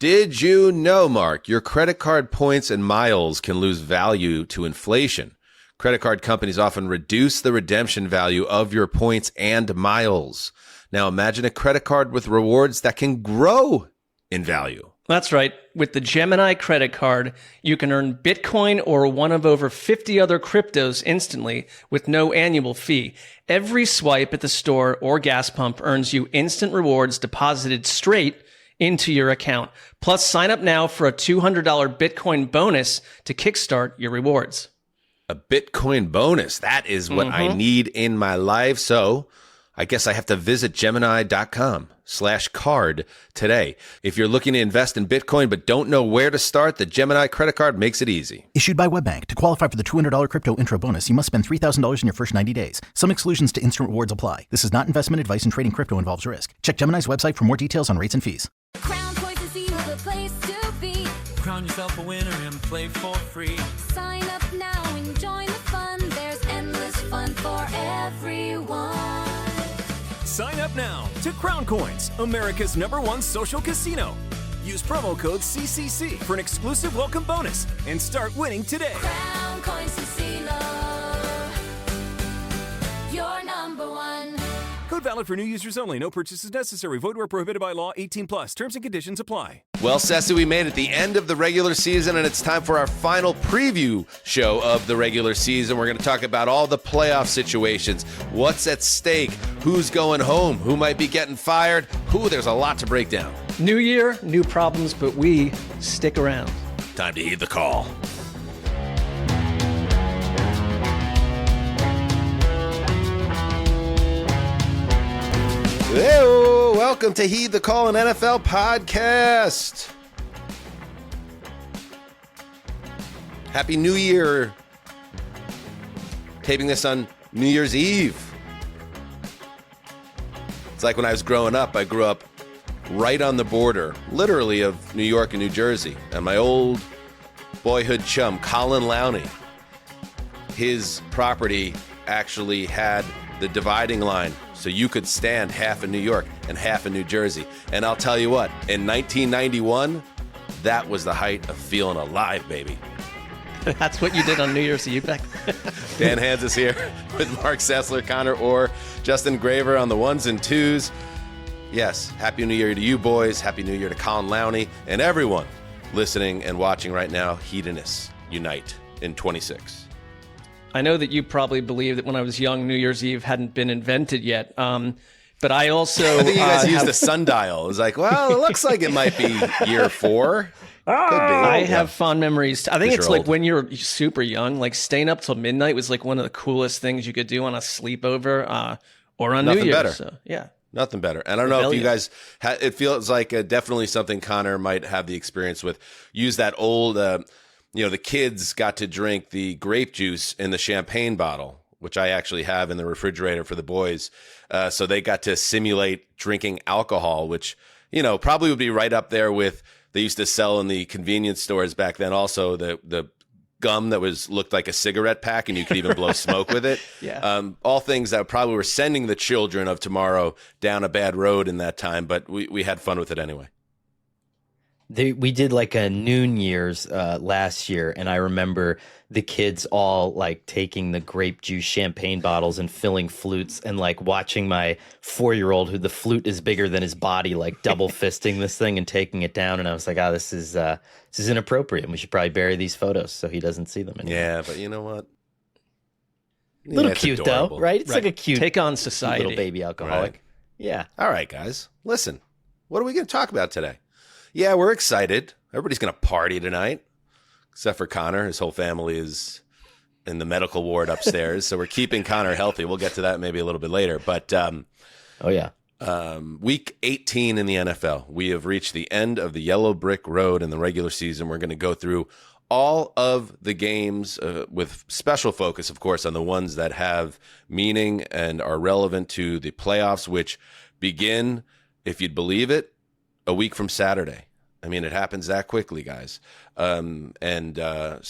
Did you know, Mark, your credit card points and miles can lose value to inflation? Credit card companies often reduce the redemption value of your points and miles. Now imagine a credit card with rewards that can grow in value. That's right. With the Gemini credit card, you can earn Bitcoin or one of over 50 other cryptos instantly with no annual fee. Every swipe at the store or gas pump earns you instant rewards deposited straight into your account. Plus, sign up now for a $200 Bitcoin bonus to kickstart your rewards. A Bitcoin bonus. That is what I need in my life. So I guess I have to visit Gemini.com/card today. If you're looking to invest in Bitcoin but don't know where to start, the Gemini credit card makes it easy. Issued by WebBank. To qualify for the $200 crypto intro bonus, you must spend $3,000 in your first 90 days. Some exclusions to instant rewards apply. This is not investment advice, and trading crypto involves risk. Check Gemini's website for more details on rates and fees. Crown Points is the place to be. Crown yourself a winner and play for free. Sign up now and join the fun. There's endless fun for everyone. Sign up now to Crown Coins, America's #1 social casino. Use promo code CCC for an exclusive welcome bonus and start winning today. Crown Coins Casino, your #1. Code valid for new users only. No purchases necessary. Void where prohibited by law. 18+. Terms and conditions apply. Well, Sessy, we made it the end of the regular season, and it's time for our final preview show of the regular season. We're going to talk about all the playoff situations, what's at stake, who's going home, who might be getting fired. There's a lot to break down. New year, new problems, but we stick around. Time to heed the call. Hello, welcome to Heed the Call, an NFL podcast. Happy New Year. Taping this on New Year's Eve. It's like when I was growing up, I grew up right on the border, literally, of New York and New Jersey. And my old boyhood chum, Colin Lowney, his property actually had the dividing line. So you could stand half in New York and half in New Jersey. And I'll tell you what, in 1991, that was the height of feeling alive, baby. That's what you did on New Year's Eve back then. Dan Hanzus here with Marc Sessler, Conor Orr, Justin Graver on the ones and twos. Yes, Happy New Year to you boys. Happy New Year to Colin Lowney and everyone listening and watching right now. Hedonists unite in 26. I know that you probably believe that when I was young, New Year's Eve hadn't been invented yet. But I also... I think you guys used a sundial. It was like, well, it looks like it might be year 4. Could be. I have fond memories. I think it's like old. when you're super young, like staying up till midnight was like one of the coolest things you could do on a sleepover or on Nothing New Year's. better. So, yeah. Nothing better. And I don't know if you guys, it feels like definitely something Connor might have the experience with. Use that old, the kids got to drink the grape juice in the champagne bottle, which I actually have in the refrigerator for the boys. So they got to simulate drinking alcohol, which, probably would be right up there with, they used to sell in the convenience stores back then. Also the gum that looked like a cigarette pack, and you could even blow smoke with it. Yeah. All things that probably were sending the children of tomorrow down a bad road in that time, but we had fun with it anyway. We did like a noon year's last year, and I remember the kids all like taking the grape juice champagne bottles and filling flutes, and like watching my 4-year-old, who the flute is bigger than his body, like double fisting this thing and taking it down. And I was like, this is inappropriate. We should probably bury these photos so he doesn't see them anymore. Yeah, but you know what? Little cute adorable. though, right? It's like a cute take on society. little baby alcoholic. Right. Yeah. All right, guys, listen. What are we going to talk about today? Yeah, we're excited. Everybody's going to party tonight, except for Connor. His whole family is in the medical ward upstairs, so we're keeping Connor healthy. We'll get to that maybe a little bit later. But week 18 in the NFL, we have reached the end of the yellow brick road in the regular season. We're going to go through all of the games with special focus, of course, on the ones that have meaning and are relevant to the playoffs, which begin, if you'd believe it, a week from Saturday. I mean, it happens that quickly, guys. So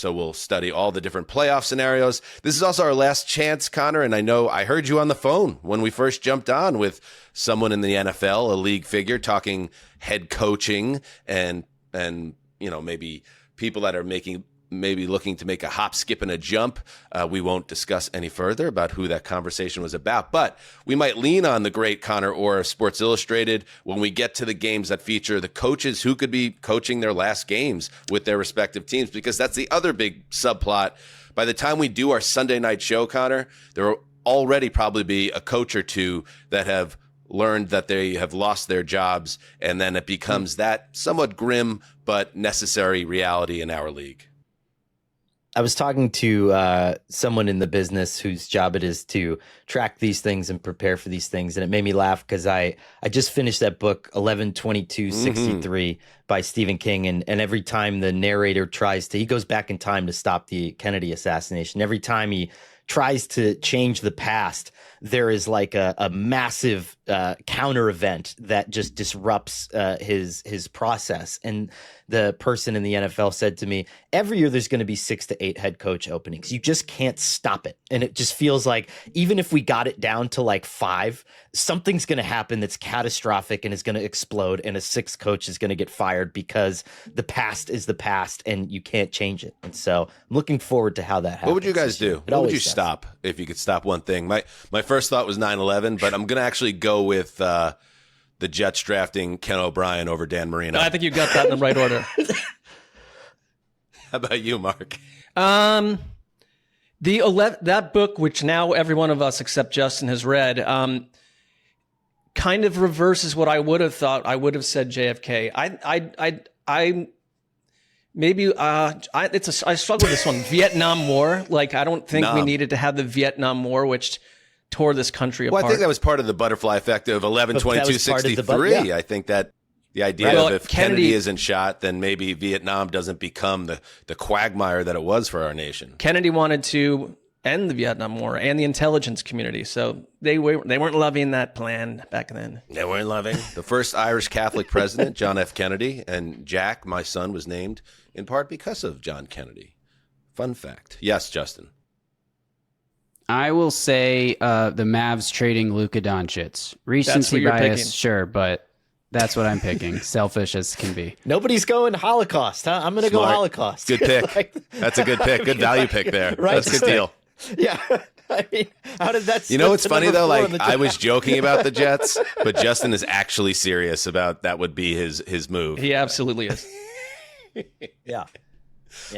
we'll study all the different playoff scenarios. This is also our last chance, Connor, and I know I heard you on the phone when we first jumped on with someone in the NFL, a league figure, talking head coaching and and maybe people that are maybe looking to make a hop, skip, and a jump. We won't discuss any further about who that conversation was about, but we might lean on the great Conor Orr of Sports Illustrated when we get to the games that feature the coaches who could be coaching their last games with their respective teams, because that's the other big subplot. By the time we do our Sunday night show, Connor, there will already probably be a coach or two that have learned that they have lost their jobs, and then it becomes that somewhat grim but necessary reality in our league. I was talking to someone in the business whose job it is to track these things and prepare for these things. And it made me laugh because I just finished that book, 11/22/63 by Stephen King. And every time the narrator he goes back in time to stop the Kennedy assassination. Every time he tries to change the past, there is like a massive counter event that just disrupts his process. And the person in the NFL said to me, every year there's going to be 6 to 8 head coach openings. You just can't stop it. And it just feels like even if we got it down to like 5, something's going to happen that's catastrophic and is going to explode, and a 6th coach is going to get fired because the past is the past and you can't change it. And so I'm looking forward to how that happens. What would you guys do? What would you stop if you could stop one thing? My first thought was 9/11, but I'm going to actually go with the Jets drafting Ken O'Brien over Dan Marino. I think you got that in the right order. How about you, Mark? That book, which now every one of us except Justin has read, kind of reverses what I would have thought. I would have said JFK. I struggle with this one. Vietnam War. Like, I don't think we needed to have the Vietnam War, which tore this country apart. Well, I think that was part of the butterfly effect of 11/22/63. I think that the idea of if Kennedy isn't shot, then maybe Vietnam doesn't become the quagmire that it was for our nation. Kennedy wanted to end the Vietnam War and the intelligence community, so they weren't loving that plan back then. They weren't loving. The first Irish Catholic president, John F. Kennedy, and Jack, my son, was named in part because of John Kennedy. Fun fact. Yes, Justin. I will say the Mavs trading Luka Doncic. Recency bias, sure, but that's what I'm picking. Selfish as can be. Nobody's going Holocaust, huh? I'm going to go Holocaust. Good pick. That's a good pick. Good value pick there. Right. That's a good deal. Yeah. I mean, how did that? You know what's funny though? Like, I was joking about the Jets, but Justin is actually serious about that would be his move. He absolutely is. Yeah.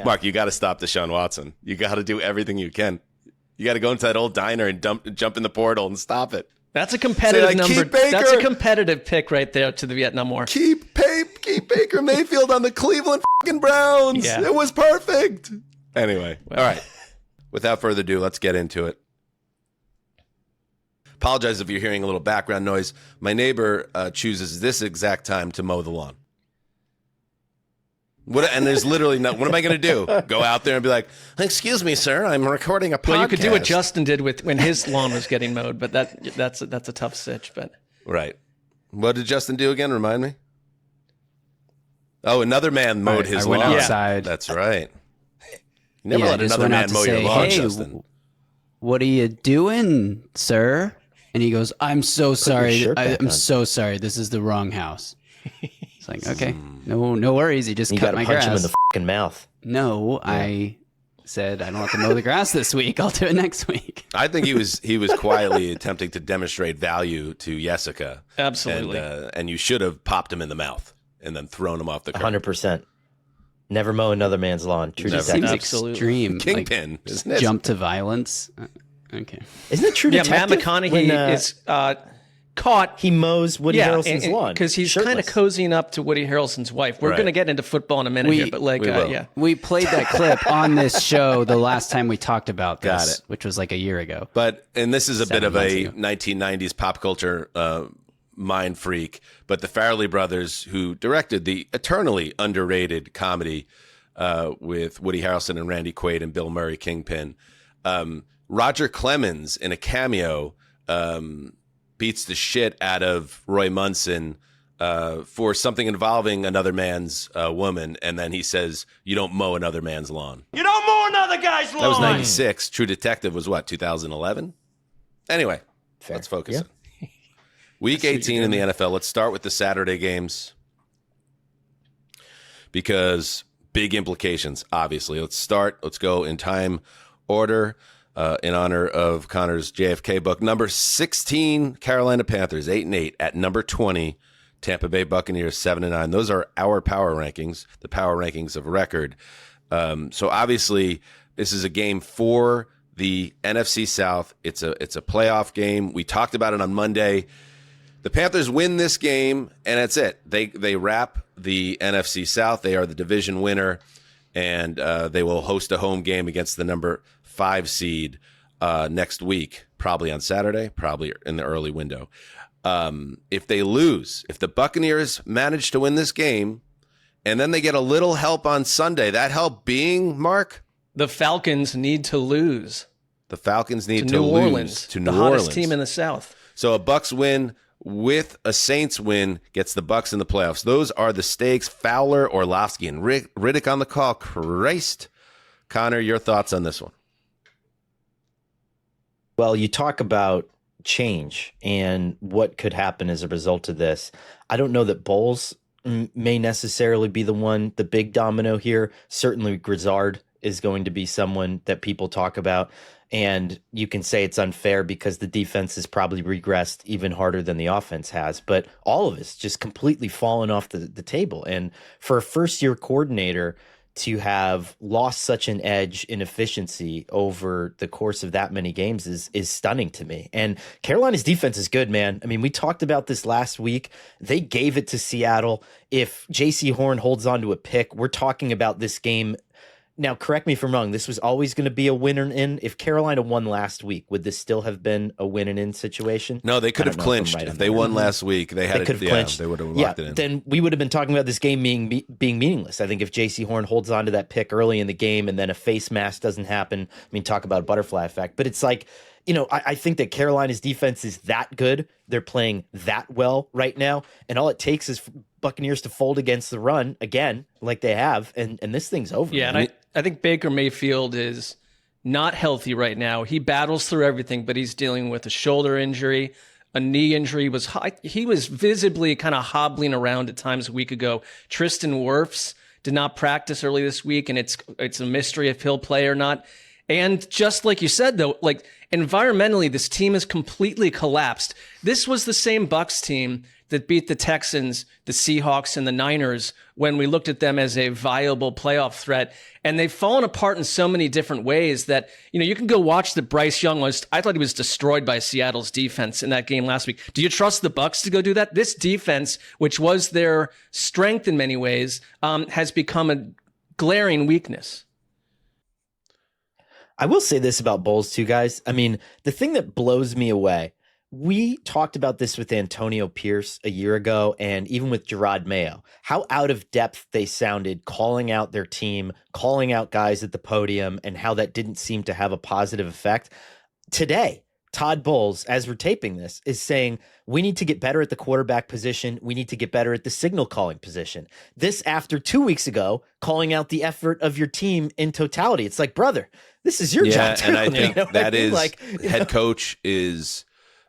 Mark, you got to stop Deshaun Watson. You got to do everything you can. You got to go into that old diner and jump in the portal and stop it. That's a competitive number. That's a competitive pick right there to the Vietnam War. Keep Baker Mayfield on the Cleveland fucking Browns. Yeah. It was perfect. Anyway, all right. Without further ado, let's get into it. Apologize if you're hearing a little background noise. My neighbor chooses this exact time to mow the lawn. And there's literally what am I going to do? Go out there and be like, excuse me, sir, I'm recording a podcast. Well, you could do what Justin did when his lawn was getting mowed, but that's a tough sitch. But right. What did Justin do again? Remind me. Oh, another man mowed his lawn. I went outside. That's right. You never let another man mow your lawn, Justin. What are you doing, sir? And he goes, I'm so sorry. I'm so sorry. This is the wrong house. It's like, okay, no worries. You just cut my grass. Punch him in the fucking mouth. No, yeah. I said I don't have to mow the grass this week. I'll do it next week. I think he was quietly attempting to demonstrate value to Jessica. Absolutely. And you should have popped him in the mouth and then thrown him off the curb. 100%. Never mow another man's lawn. True detective. Detective. Seems extreme. Kingpin, isn't it? Jump to violence. Okay. Isn't it True Detective? Matt McConaughey is caught. He mows Woody Harrelson's lawn because he's kind of cozying up to Woody Harrelson's wife. We're going to get into football in a minute here, but we played that clip on this show the last time we talked about this, which was like a year ago. And this is a bit of a 1990s pop culture mind freak. But the Farrelly brothers, who directed the eternally underrated comedy with Woody Harrelson and Randy Quaid and Bill Murray, Kingpin, Roger Clemens in a cameo beats the shit out of Roy Munson for something involving another man's woman, and then he says, "You don't mow another man's lawn. You don't mow another guy's lawn." That was 96. True Detective was what, 2011? Anyway, let's focus. Yeah. Week 18 in the NFL. Let's start with the Saturday games. because big implications, obviously. Let's go in time order in honor of Conor's JFK book. Number 16, Carolina Panthers, 8-8. At number 20, Tampa Bay Buccaneers, 7-9. Those are our power rankings, the power rankings of record. So obviously, this is a game for the NFC South. It's a playoff game. We talked about it on Monday. The Panthers win this game, and that's it. They wrap the NFC South. They are the division winner, and they will host a home game against the number 5 seed next week, probably on Saturday, probably in the early window. If they lose, if the Buccaneers manage to win this game, and then they get a little help on Sunday, that help being, Mark? The Falcons need to lose. The Falcons need to to New lose Orleans, to the New hottest Orleans. team in the South. So a Bucs win with a Saints win gets the Bucs in the playoffs. Those are the stakes. Fowler, Orlovsky, and Riddick on the call. Christ. Conor, your thoughts on this one? Well, you talk about change and what could happen as a result of this. I don't know that Bowles may necessarily be the big domino here. Certainly Grizzard is going to be someone that people talk about. And you can say it's unfair because the defense has probably regressed even harder than the offense has. But all of it's just completely fallen off the table. And for a first-year coordinator to have lost such an edge in efficiency over the course of that many games is stunning to me. And Carolina's defense is good, man. I mean, we talked about this last week. They gave it to Seattle. If J.C. Horn holds on to a pick, we're talking about this game. Now, correct me if I'm wrong. This was always going to be a win and in. If Carolina won last week, would this still have been a win and in situation? No, they could have clinched. If they won last week, they could have clinched. They would have locked it in. Then we would have been talking about this game being meaningless. I think if J.C. Horn holds on to that pick early in the game and then a face mask doesn't happen, I mean, talk about a butterfly effect. But it's like, I think that Carolina's defense is that good. They're playing that well right now. And all it takes is Buccaneers to fold against the run again, like they have, and this thing's over. Yeah, and I think Baker Mayfield is not healthy right now. He battles through everything, but he's dealing with a shoulder injury, a knee injury. He was visibly kind of hobbling around at times a week ago. Tristan Wirfs did not practice early this week, and it's a mystery if he'll play or not. And just like you said, though, like environmentally, this team has completely collapsed. This was the same Bucs team that beat the Texans, the Seahawks, and the Niners when we looked at them as a viable playoff threat. And they've fallen apart in so many different ways that, you can go watch that Bryce Young I thought he was destroyed by Seattle's defense in that game last week. Do you trust the Bucs to go do that? This defense, which was their strength in many ways, has become a glaring weakness. I will say this about Bowles too, guys. I mean, the thing that blows me away, we talked about this with Antonio Pierce a year ago and even with Gerard Mayo, how out of depth they sounded calling out their team, calling out guys at the podium, and how that didn't seem to have a positive effect. Today, Todd Bowles, as we're taping this, is saying we need to get better at the quarterback position. We need to get better at the signal calling position. This after 2 weeks ago, calling out the effort of your team in totality. It's like, brother, this is your job too. And I think that is head know? coach is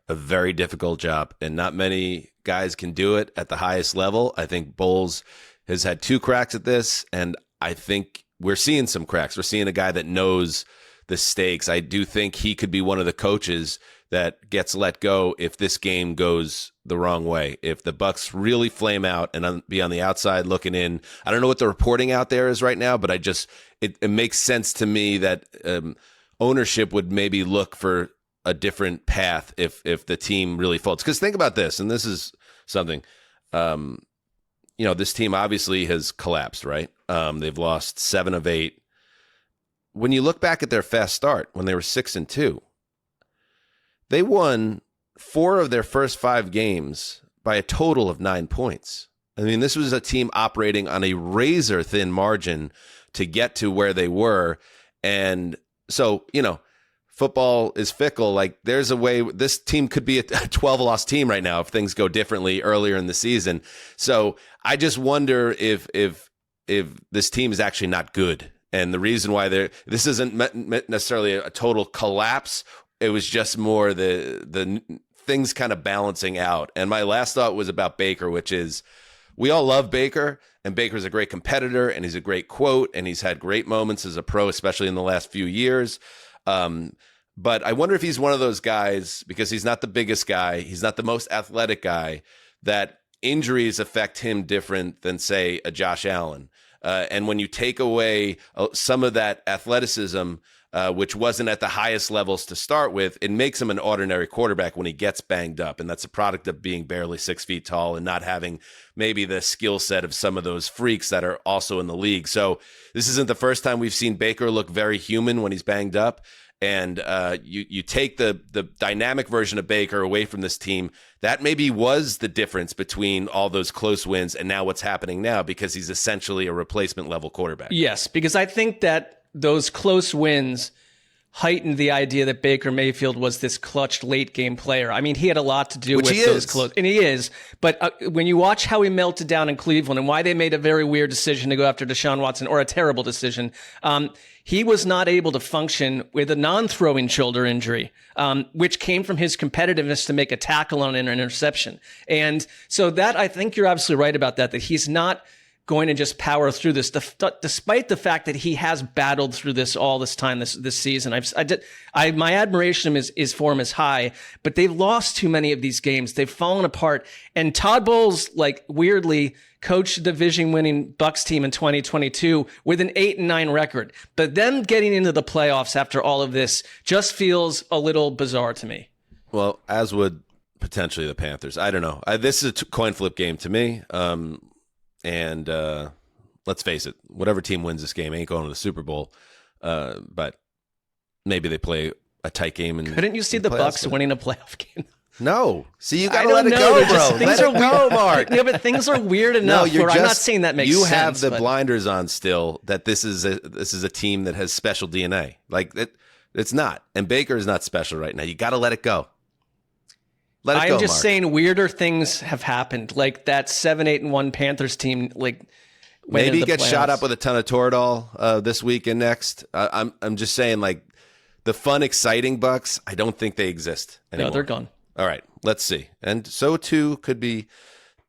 a very difficult job, and not many guys can do it at the highest level. I think Bowles has had 2 cracks at this, and I think we're seeing some cracks. We're seeing a guy that knows the stakes. I do think he could be one of the coaches that gets let go if this game goes the wrong way. If the Bucs really flame out and be on the outside looking in, I don't know what the reporting out there is right now, but it makes sense to me that ownership would maybe look for a different path if the team really folds. Because think about this, and this is something, this team obviously has collapsed, right? They've lost 7 of 8. When you look back at their fast start, when they were 6-2, they won 4 of their first 5 games by a total of 9 points. I mean, this was a team operating on a razor-thin margin to get to where they were. And so, football is fickle. Like, there's a way this team could be a 12-loss team right now if things go differently earlier in the season. So I just wonder if this team is actually not good. And the reason why this isn't necessarily a total collapse, it was just more the things kind of balancing out. And my last thought was about Baker, which is we all love Baker, and Baker's a great competitor, and he's a great quote, and he's had great moments as a pro, especially in the last few years. But I wonder if he's one of those guys, because he's not the biggest guy, he's not the most athletic guy, that injuries affect him different than, say, a Josh Allen. And when you take away some of that athleticism, which wasn't at the highest levels to start with, it makes him an ordinary quarterback when he gets banged up. And that's a product of being barely 6 feet tall and not having maybe the skill set of some of those freaks that are also in the league. So this isn't the first time we've seen Baker look very human when he's banged up. And you take the dynamic version of Baker away from this team. That maybe was the difference between all those close wins and now what's happening now, because he's essentially a replacement level quarterback. Yes, because I think that those close wins heightened the idea that Baker Mayfield was this clutch late game player. I mean, he had a lot to do with those close, and he is. But when you watch how he melted down in Cleveland and why they made a very weird decision to go after Deshaun Watson, or a terrible decision, he was not able to function with a non-throwing shoulder injury, which came from his competitiveness to make a tackle on an interception. And so that, I think you're absolutely right about that he's not going to just power through this, despite the fact that he has battled through this all this time this season. My admiration is for him is high, but they've lost too many of these games. They've fallen apart. And Todd Bowles, weirdly, coached the division-winning Bucs team in 2022 with an 8-9 record. But them getting into the playoffs after all of this just feels a little bizarre to me. Well, as would potentially the Panthers. I don't know. This is a coin flip game to me. And let's face it, whatever team wins this game ain't going to the Super Bowl. But maybe they play a tight game. Couldn't you see the Bucs winning a playoff game? No. See, you got to let it go, bro. Let it go, Mark. Yeah, but things are weird enough. I'm not saying that makes sense. You have the blinders on still that this is a team that has special DNA. It's not. And Baker is not special right now. You got to let it go. I'm just saying weirder things have happened, like that 7-8-1 Panthers team. Maybe he gets shot up with a ton of Toradol this week and next. I'm just saying, the fun, exciting Bucs, I don't think they exist anymore. No, they're gone. All right, let's see. And so too could be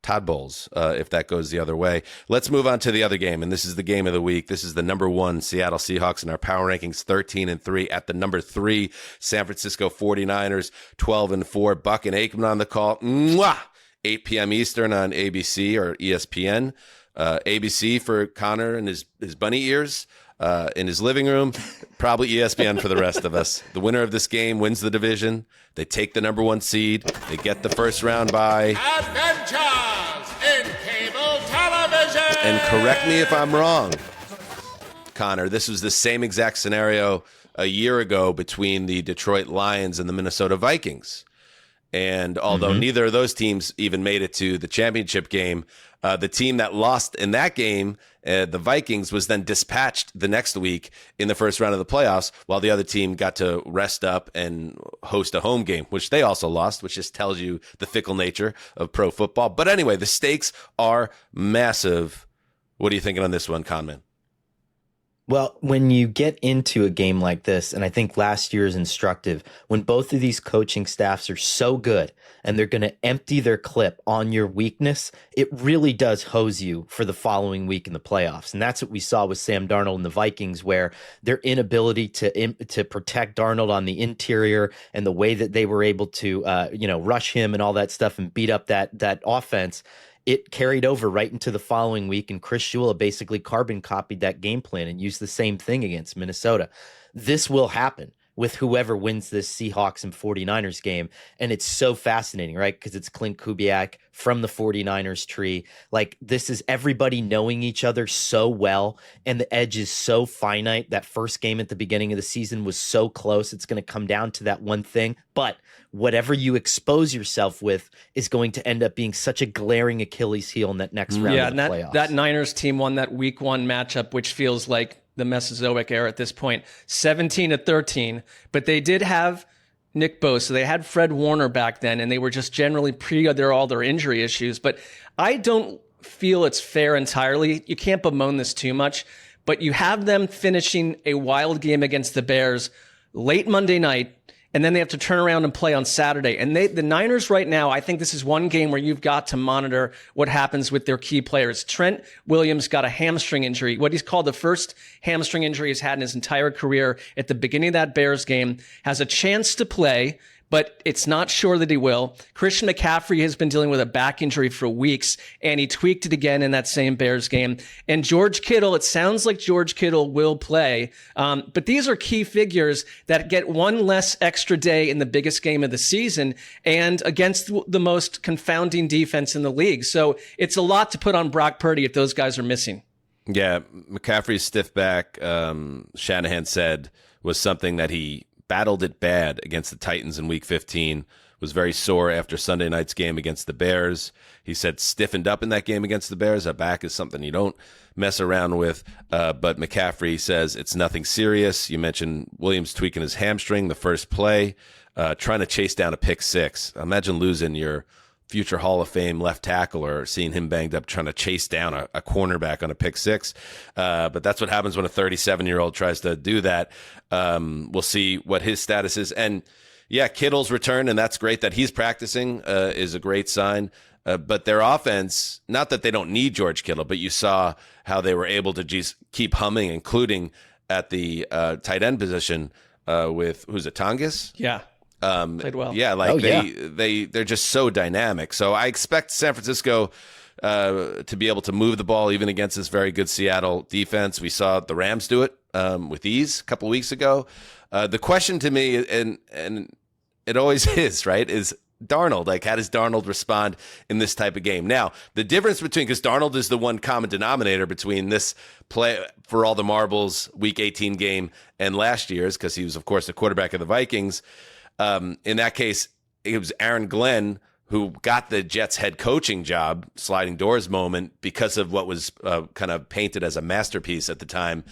Todd Bowles if that goes the other way. Let's move on to the other game, and this is the game of the week. This is the number 1 Seattle Seahawks in our power rankings, 13-3 at the number 3 San Francisco 49ers, 12-4. Buck and Aikman on the call. Mwah! 8 p.m. Eastern on ABC or ESPN. ABC for Connor and his bunny ears in his living room. Probably ESPN for the rest of us. The winner of this game wins the division. They take the number 1 seed. They get the first round bye. Adventures in cable television. And correct me if I'm wrong, Connor, this was the same exact scenario a year ago between the Detroit Lions and the Minnesota Vikings. And although neither of those teams even made it to the championship game, the team that lost in that game, the Vikings, was then dispatched the next week in the first round of the playoffs, while the other team got to rest up and host a home game, which they also lost, which just tells you the fickle nature of pro football. But anyway, the stakes are massive. What are you thinking on this one, Conman? Well, when you get into a game like this, and I think last year is instructive, when both of these coaching staffs are so good and they're going to empty their clip on your weakness, it really does hose you for the following week in the playoffs. And that's what we saw with Sam Darnold and the Vikings, where their inability to protect Darnold on the interior and the way that they were able to rush him and all that stuff and beat up that offense, it carried over right into the following week, and Chris Shula basically carbon copied that game plan and used the same thing against Minnesota. This will happen with whoever wins this Seahawks and 49ers game, and it's so fascinating, right? Because it's Clint Kubiak from the 49ers tree. This is everybody knowing each other so well, and the edge is so finite. That first game at the beginning of the season was so close. It's going to come down to that one thing, but whatever you expose yourself with is going to end up being such a glaring Achilles heel in that next round of the playoffs. That Niners team won that week 1 matchup, which feels like the Mesozoic era at this point, 17-13, but they did have Nick Bosa. They had Fred Warner back then, and they were just generally all their injury issues. But I don't feel it's fair entirely. You can't bemoan this too much, but you have them finishing a wild game against the Bears late Monday night, and then they have to turn around and play on Saturday. And the Niners right now, I think this is one game where you've got to monitor what happens with their key players. Trent Williams got a hamstring injury, what he's called the first hamstring injury he's had in his entire career at the beginning of that Bears game, has a chance to play, but it's not sure that he will. Christian McCaffrey has been dealing with a back injury for weeks, and he tweaked it again in that same Bears game. And George Kittle, it sounds like George Kittle will play. But these are key figures that get one less extra day in the biggest game of the season and against the most confounding defense in the league. So it's a lot to put on Brock Purdy if those guys are missing. Yeah, McCaffrey's stiff back, Shanahan said, was something that he battled it bad against the Titans in Week 15, was very sore after Sunday night's game against the Bears. He said stiffened up in that game against the Bears. That back is something you don't mess around with. But McCaffrey says it's nothing serious. You mentioned Williams tweaking his hamstring the first play, trying to chase down a pick six. Imagine losing your future Hall of Fame left tackle or seeing him banged up trying to chase down a cornerback on a pick six. But that's what happens when a 37-year-old tries to do that. We'll see what his status is. And yeah, Kittle's return, and that's great that he's practicing, is a great sign. But their offense, not that they don't need George Kittle, but you saw how they were able to just keep humming, including at the tight end position with, who's it, Tongas? Yeah. Played well. Yeah, they're just so dynamic. So I expect San Francisco to be able to move the ball even against this very good Seattle defense. We saw the Rams do it with ease a couple weeks ago. The question to me, and it always is, right, is Darnold. Like, how does Darnold respond in this type of game? Now, the difference between, because Darnold is the one common denominator between this play for all the marbles Week 18 game and last year's, because he was, of course, the quarterback of the Vikings. In that case, it was Aaron Glenn who got the Jets head coaching job, sliding doors moment, because of what was kind of painted as a masterpiece at the time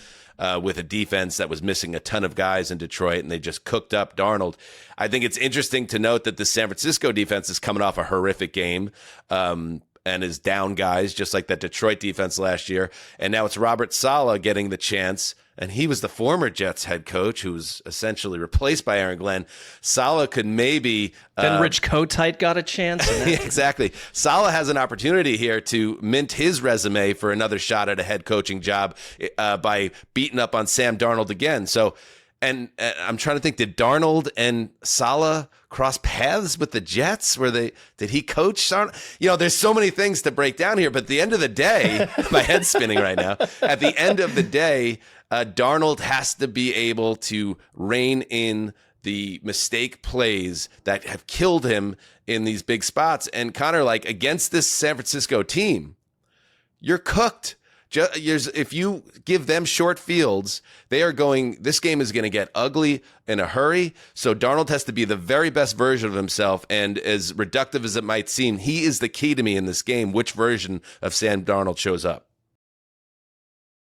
with a defense that was missing a ton of guys in Detroit, and they just cooked up Darnold. I think it's interesting to note that the San Francisco defense is coming off a horrific game and is down guys, just like that Detroit defense last year. And now it's Robert Saleh getting the chance. And he was the former Jets head coach who was essentially replaced by Aaron Glenn. Saleh could maybe... Then Rich Kotite got a chance. Exactly. Saleh has an opportunity here to mint his resume for another shot at a head coaching job by beating up on Sam Darnold again. So, and I'm trying to think, did Darnold and Saleh cross paths with the Jets? Did he coach? There's so many things to break down here, but at the end of the day, my head's spinning right now. At the end of the day, Darnold has to be able to rein in the mistake plays that have killed him in these big spots. And Connor, like, against this San Francisco team, you're cooked. If you give them short fields, this game is going to get ugly in a hurry. So Darnold has to be the very best version of himself. And as reductive as it might seem, he is the key to me in this game, which version of Sam Darnold shows up.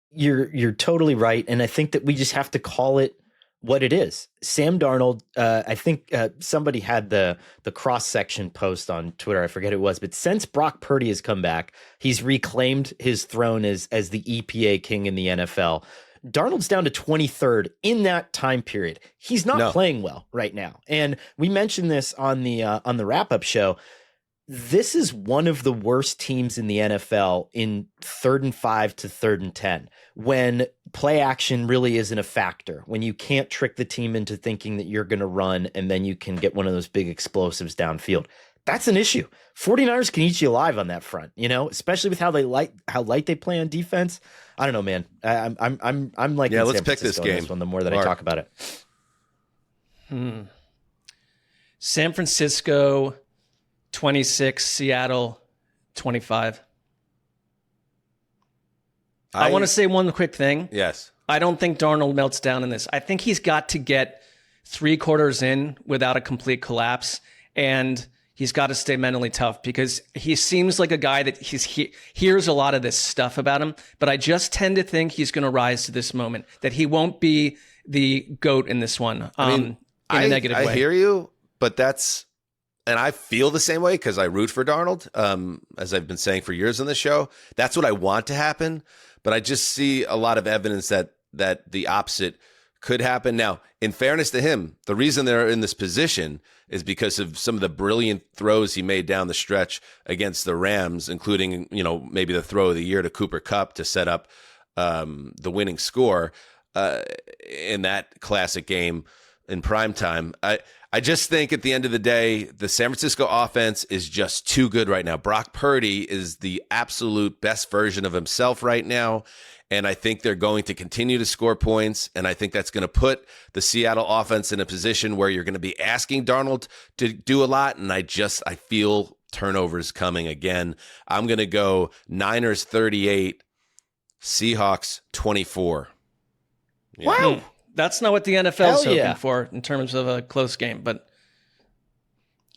You're totally right, and I think that we just have to call it what it is. Sam Darnold, I think somebody had the cross-section post on Twitter, I forget who it was, but since Brock Purdy has come back, he's reclaimed his throne as the EPA king in the NFL. Darnold's down to 23rd in that time period. He's not playing well right now. And we mentioned this on the wrap-up show. This is one of the worst teams in the NFL in 3rd and 5 to 3rd and 10, when play action really isn't a factor, when you can't trick the team into thinking that you're going to run and then you can get one of those big explosives downfield. That's an issue. 49ers can eat you alive on that front, especially with how light they play on defense. I don't know, man. I'm like, let's pick this game. This one, the more that I talk about it. San Francisco 26, Seattle 25. I want to say one quick thing. Yes. I don't think Darnold melts down in this. I think he's got to get 3 quarters in without a complete collapse, and he's got to stay mentally tough, because he seems like a guy that hears a lot of this stuff about him, but I just tend to think he's going to rise to this moment, that he won't be the GOAT in this one in a negative way. I hear you, but and I feel the same way because I root for Darnold, as I've been saying for years on the show. That's what I want to happen. But I just see a lot of evidence that the opposite could happen. Now, in fairness to him, the reason they're in this position is because of some of the brilliant throws he made down the stretch against the Rams, including, maybe the throw of the year to Cooper Kupp to set up the winning score in that classic game in primetime. I just think at the end of the day, the San Francisco offense is just too good right now. Brock Purdy is the absolute best version of himself right now. And I think they're going to continue to score points. And I think that's going to put the Seattle offense in a position where you're going to be asking Darnold to do a lot. And I feel turnovers coming again. I'm going to go Niners 38, Seahawks 24. Yeah. Wow. That's not what the NFL's Hell yeah. hoping for in terms of a close game, but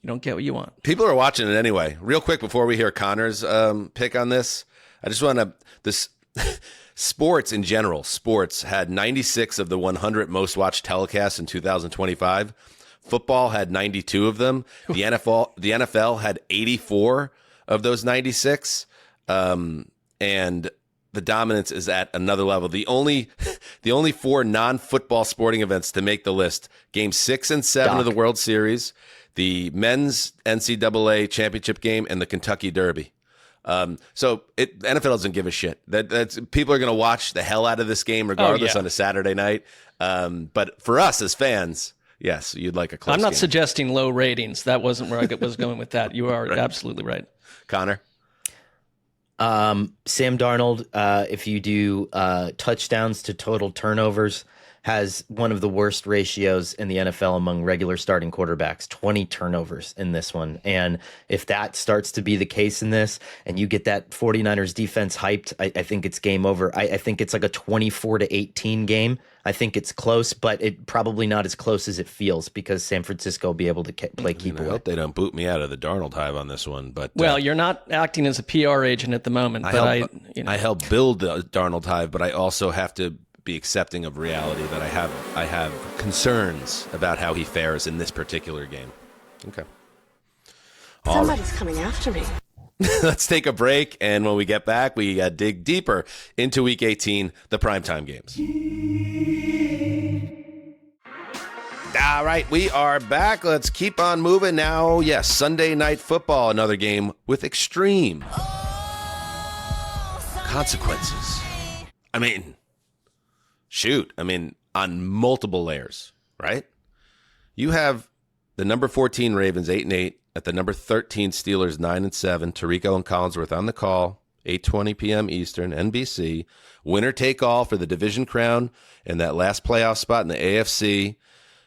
you don't get what you want. People are watching it anyway. Real quick before we hear Connor's pick on this, I just want to sports in general. Sports had 96 of the 100 most watched telecasts in 2025. Football had 92 of them. The NFL had 84 of those 96. And the dominance is at another level. The only 4 non-football sporting events to make the list: Game 6 and 7 of the World Series, the men's NCAA championship game, and the Kentucky Derby. So NFL doesn't give a shit. That's people are going to watch the hell out of this game regardless on a Saturday night. But for us as fans, yes, you'd like a close I'm not game. suggesting low ratings. That wasn't where I was going with that. You are absolutely right. Connor? Sam Darnold, if you do touchdowns to total turnovers, has one of the worst ratios in the NFL among regular starting quarterbacks, 20 turnovers in this one. And if that starts to be the case in this and you get that 49ers defense hyped, I think it's game over. I think it's like a 24-18 game. I think it's close, but it probably not as close as it feels because San Francisco will be able to play keep away. I hope they don't boot me out of the Darnold hive on this one. But well, you're not acting as a PR agent at the moment. I help build the Darnold hive, but I also have to be accepting of reality that I have concerns about how he fares in this particular game. Okay. Somebody's coming after me. Let's take a break, and when we get back, we dig deeper into Week 18, the primetime games. All right, we are back. Let's keep on moving now. Yes, Sunday Night Football, another game with extreme consequences. On multiple layers, right? You have the number 14 Ravens 8-8 at the number 13 Steelers 9-7. Tirico and Collinsworth on the call, 8:20 p.m. Eastern, NBC. Winner take all for the division crown and that last playoff spot in the AFC.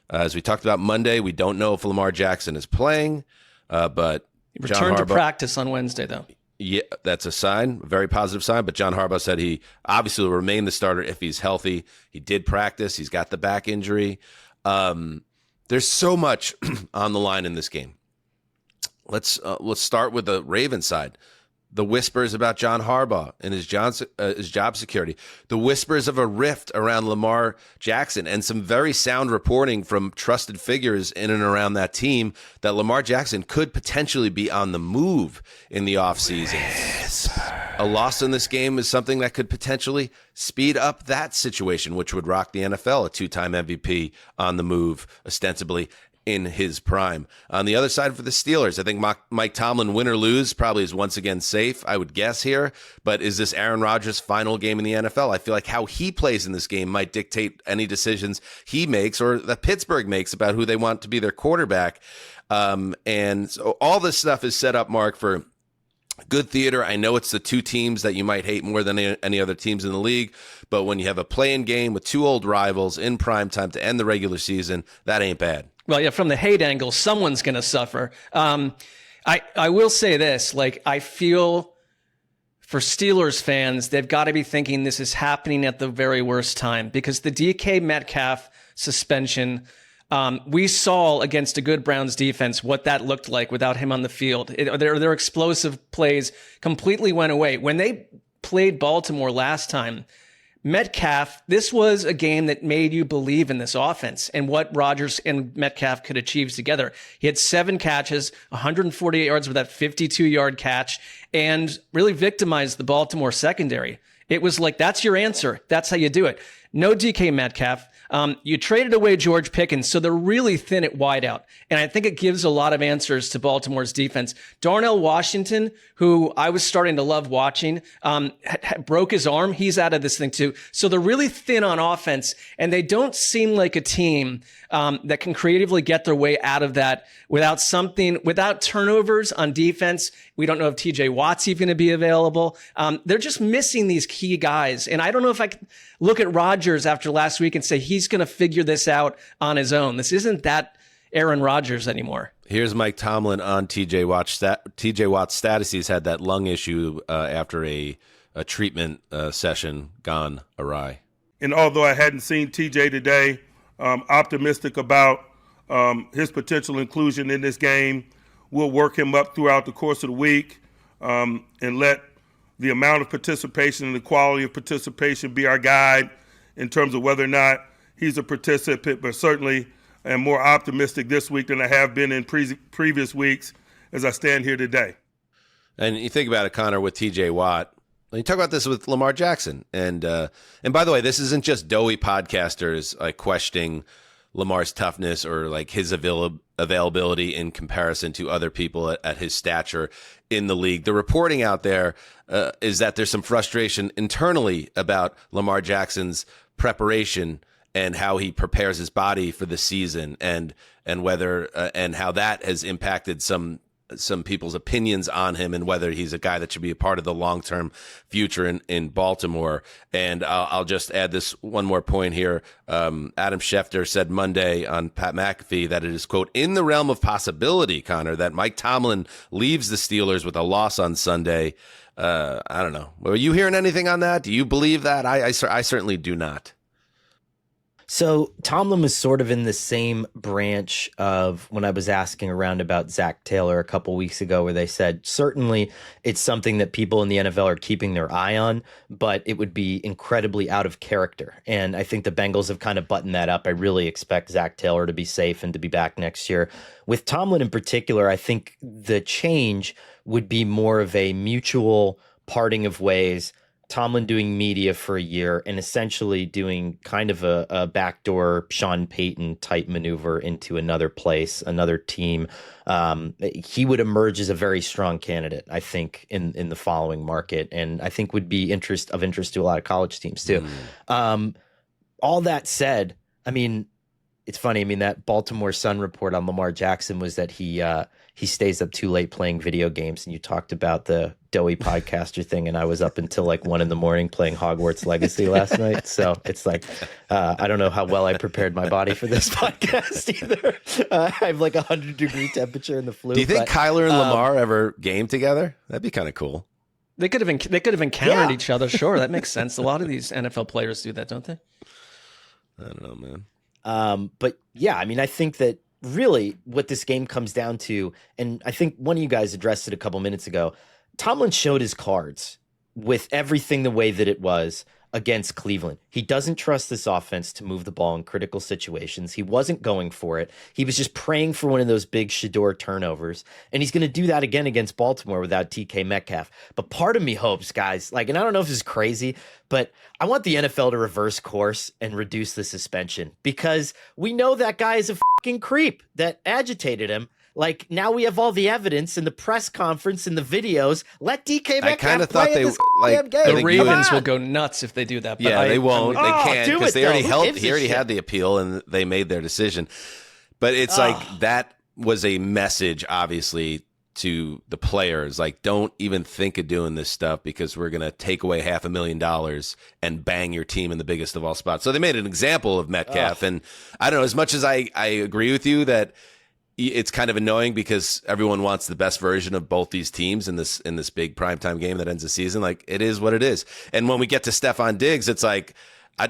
As we talked about Monday, we don't know if Lamar Jackson is playing, but he returned to practice on Wednesday, though. Yeah, that's a sign, a very positive sign. But John Harbaugh said he obviously will remain the starter if he's healthy. He did practice. He's got the back injury. There's so much on the line in this game. Let's start with the Ravens side. The whispers about John Harbaugh and his job security. The whispers of a rift around Lamar Jackson and some very sound reporting from trusted figures in and around that team that Lamar Jackson could potentially be on the move in the offseason. A loss in this game is something that could potentially speed up that situation, which would rock the NFL, a 2-time MVP on the move, ostensibly in his prime. On the other side for the Steelers, I think Mike Tomlin, win or lose, probably is once again safe, I would guess here. But is this Aaron Rodgers' final game in the NFL? I feel like how he plays in this game might dictate any decisions he makes or that Pittsburgh makes about who they want to be their quarterback. And so all this stuff is set up, Mark, for good theater. I know it's the two teams that you might hate more than any other teams in the league, but when you have a play-in game with two old rivals in prime time to end the regular season, that ain't bad. Well, yeah, from the hate angle, someone's going to suffer. I will say this, I feel for Steelers fans, they've got to be thinking this is happening at the very worst time because the DK Metcalf suspension, we saw against a good Browns defense what that looked like without him on the field. Their explosive plays completely went away. When they played Baltimore last time, Metcalf, this was a game that made you believe in this offense and what Rodgers and Metcalf could achieve together. He had 7 catches, 148 yards with that 52-yard catch, and really victimized the Baltimore secondary. It was like, that's your answer. That's how you do it. No DK Metcalf. You traded away George Pickens, so they're really thin at wideout. And I think it gives a lot of answers to Baltimore's defense. Darnell Washington, who I was starting to love watching, broke his arm. He's out of this thing too. So they're really thin on offense, and they don't seem like a team that can creatively get their way out of that without turnovers on defense. We don't know if TJ Watt's even going to be available. They're just missing these key guys. And I don't know if I can look at Rodgers after last week and say he's going to figure this out on his own. This isn't that Aaron Rodgers anymore. Here's Mike Tomlin on TJ Watt's status. He's had that lung issue after a treatment session gone awry. And although I hadn't seen TJ today, optimistic about his potential inclusion in this game. We'll work him up throughout the course of the week and let the amount of participation and the quality of participation be our guide in terms of whether or not he's a participant, but certainly am more optimistic this week than I have been in previous weeks as I stand here today. And you think about it, Connor, with TJ Watt. You talk about this with Lamar Jackson. And by the way, this isn't just doughy podcasters questioning Lamar's toughness or like his availability in comparison to other people at his stature in the league. The reporting out there is that there's some frustration internally about Lamar Jackson's preparation and how he prepares his body for the season, and whether and how that has impacted some people's opinions on him and whether he's a guy that should be a part of the long-term future in Baltimore. And I'll just add this one more point here. Adam Schefter said Monday on Pat McAfee that it is, quote, in the realm of possibility, Connor, that Mike Tomlin leaves the Steelers with a loss on Sunday. I don't know. Were you hearing anything on that? Do you believe that? I certainly do not. So Tomlin was sort of in the same branch of when I was asking around about Zach Taylor a couple weeks ago, where they said certainly it's something that people in the NFL are keeping their eye on, but it would be incredibly out of character. And I think the Bengals have kind of buttoned that up. I really expect Zach Taylor to be safe and to be back next year. With Tomlin in particular, I think the change would be more of a mutual parting of ways. Tomlin doing media for a year and essentially doing kind of a backdoor Sean Payton type maneuver into another place, another team. He would emerge as a very strong candidate, I think, in the following market, and I think would be of interest to a lot of college teams too. All that said, I mean, it's funny. I mean, that Baltimore Sun report on Lamar Jackson was that he stays up too late playing video games, and you talked about the doughy podcaster thing, and I was up until like 1 a.m. playing Hogwarts Legacy last night. So it's like, I don't know how well I prepared my body for this podcast either. I have like 100-degree temperature in the flu. Do you think Kyler and Lamar ever game together? That'd be kind of cool. They could have encountered each other. Sure, that makes sense. A lot of these NFL players do that, don't they? I don't know, man. But yeah, I mean, I think that really what this game comes down to, and I think one of you guys addressed it a couple minutes ago, Tomlin showed his cards with everything the way that it was against Cleveland. He doesn't trust this offense to move the ball in critical situations. He wasn't going for it. He was just praying for one of those big Shador turnovers. And he's going to do that again against Baltimore without DK Metcalf. But part of me hopes, guys, like, and I don't know if this is crazy, but I want the NFL to reverse course and reduce the suspension, because we know that guy is a fucking creep that agitated him. Like, now we have all the evidence in the press conference and the videos. Let DK Metcalf I kind of thought play they like game. The Ravens will go nuts if they do that. But yeah, they won't. They can't, because they already He already had the appeal and they made their decision. But it's like that was a message, obviously, to the players. Like, don't even think of doing this stuff, because we're going to take away $500,000 and bang your team in the biggest of all spots. So they made an example of Metcalf. And I don't know, as much as I agree with you that it's kind of annoying because everyone wants the best version of both these teams in this big primetime game that ends the season. Like, it is what it is. And when we get to Stephon Diggs, it's like,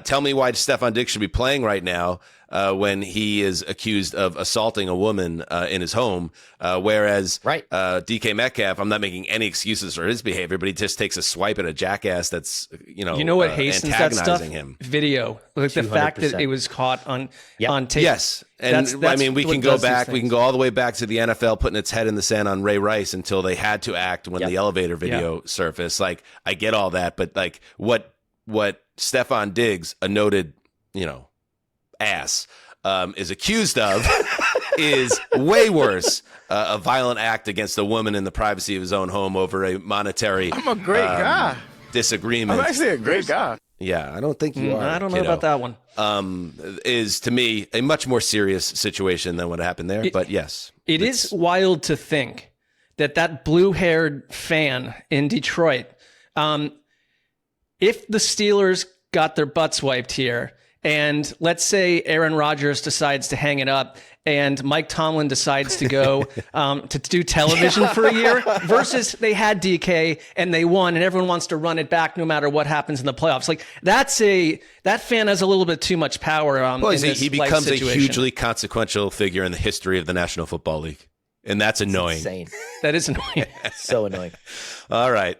tell me why Stephon Diggs should be playing right now when he is accused of assaulting a woman in his home, whereas DK Metcalf, I'm not making any excuses for his behavior, but he just takes a swipe at a jackass that's you know what hastens that stuff? Him. Video, like 200%. The fact that it was caught on tape. Yes, and that's I mean, we can go back. We can go all the way back to the NFL putting its head in the sand on Ray Rice until they had to act when the elevator video surfaced. Like, I get all that, but like what Stephon Diggs, a noted, ass is accused of is way worse. A violent act against a woman in the privacy of his own home over a monetary I'm a great guy. disagreement. I'm actually a great guy. Yeah, I don't think you are. I don't know about that one. Is to me a much more serious situation than what happened there. But yes. It is wild to think that blue-haired fan in Detroit, if the Steelers got their butts wiped here, and let's say Aaron Rodgers decides to hang it up and Mike Tomlin decides to go to do television for a year versus they had DK and they won and everyone wants to run it back no matter what happens in the playoffs. Like that fan has a little bit too much power. He becomes a hugely consequential figure in the history of the National Football League. And that's annoying. Insane. That is annoying. So annoying. All right.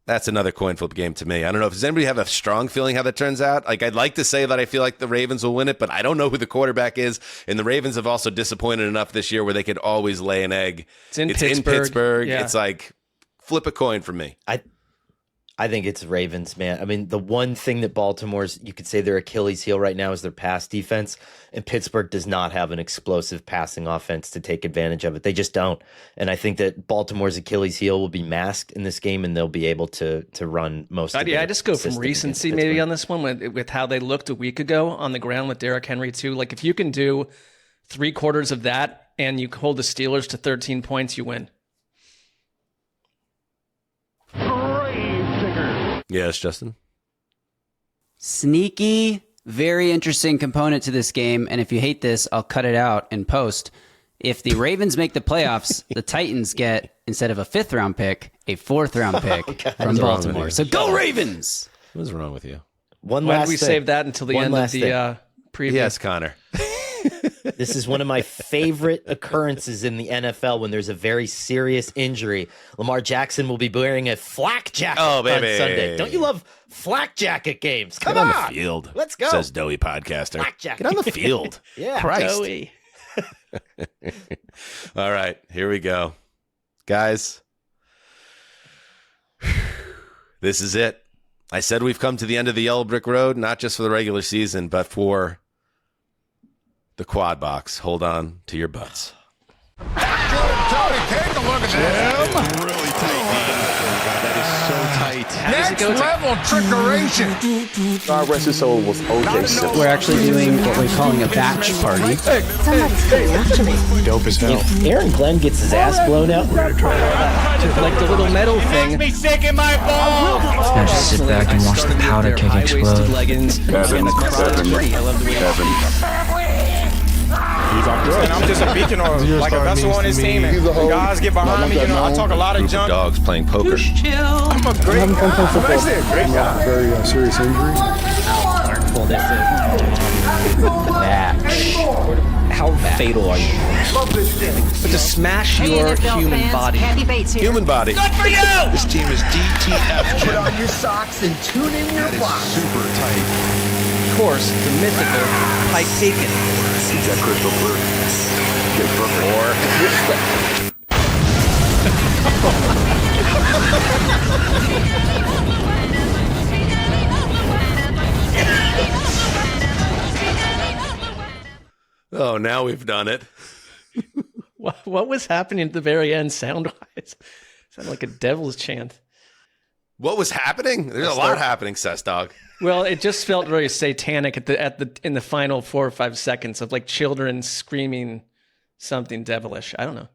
That's another coin flip game to me. I don't know. Does anybody have a strong feeling how that turns out? Like, I'd like to say that I feel like the Ravens will win it, but I don't know who the quarterback is. And the Ravens have also disappointed enough this year where they could always lay an egg. It's in Pittsburgh. Yeah. It's like, flip a coin for me. I think it's Ravens, man. I mean, the one thing that Baltimore's, you could say their Achilles heel right now is their pass defense, and Pittsburgh does not have an explosive passing offense to take advantage of it. They just don't. And I think that Baltimore's Achilles heel will be masked in this game, and they'll be able to run most of it. I just go from recency maybe on this one with how they looked a week ago on the ground with Derrick Henry too. Like if you can do 3/4 of that and you hold the Steelers to 13 points, you win. Yes, Justin. Sneaky, very interesting component to this game. And if you hate this, I'll cut it out in post. If the Ravens make the playoffs, the Titans get, instead of a 5th round pick, a 4th round pick from Baltimore. So go Ravens! What's wrong with you? Why did we save that until the end of the preview? Yes, Connor. This is one of my favorite occurrences in the NFL when there's a very serious injury. Lamar Jackson will be wearing a flak jacket on Sunday. Don't you love flak jacket games? Come on the field. Let's go. Says Doughy Podcaster. Flak jacket. Get on the field. Yeah. Christ. Doughy. All right, here we go. Guys, this is it. I said we've come to the end of the Yellow Brick Road, not just for the regular season, but for the quad box. Hold on to your butts. Tony, take a look at that. Really tight. That is so tight. Next level trickeration. God rest his soul was O.J. Simpson. We're actually doing what we're calling a batch party. Somebody's coming after me. Dope as hell. If Aaron Glenn gets his ass blown out, we're going to try that. Like the little metal thing. Me sick in my balls. Now just sit back and watch the powder keg explode. Leggings and the crotch. I love the way And I'm just a beacon or like a vessel on his team. And guys get behind me, I talk a lot of junk. Dogs playing poker. I'm a great guy. I'm actually a great guy. Very serious injury. How fatal are you? But to smash your human body. Human body. Good for you. This team is DTF. Put on your socks and tune in your box. Super tight. Of course, the mythical Pike Taken. Is that crystal clear? Get Oh, now we've done it. What was happening at the very end sound-wise? Sounded like a devil's chant. What was happening? There's a lot happening, Cess Dog. Well, it just felt very satanic in the final 4 or 5 seconds of like children screaming something devilish. I don't know.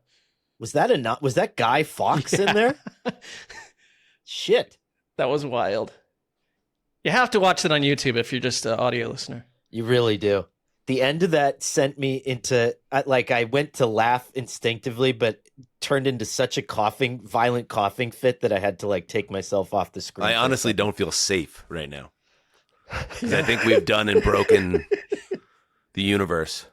Was that Guy Fawkes in there? Shit. That was wild. You have to watch it on YouTube if you're just an audio listener. You really do. The end of that sent me into, I went to laugh instinctively, but turned into such a violent coughing fit that I had to take myself off the screen. I honestly don't feel safe right now. Because I think we've done and broken the universe.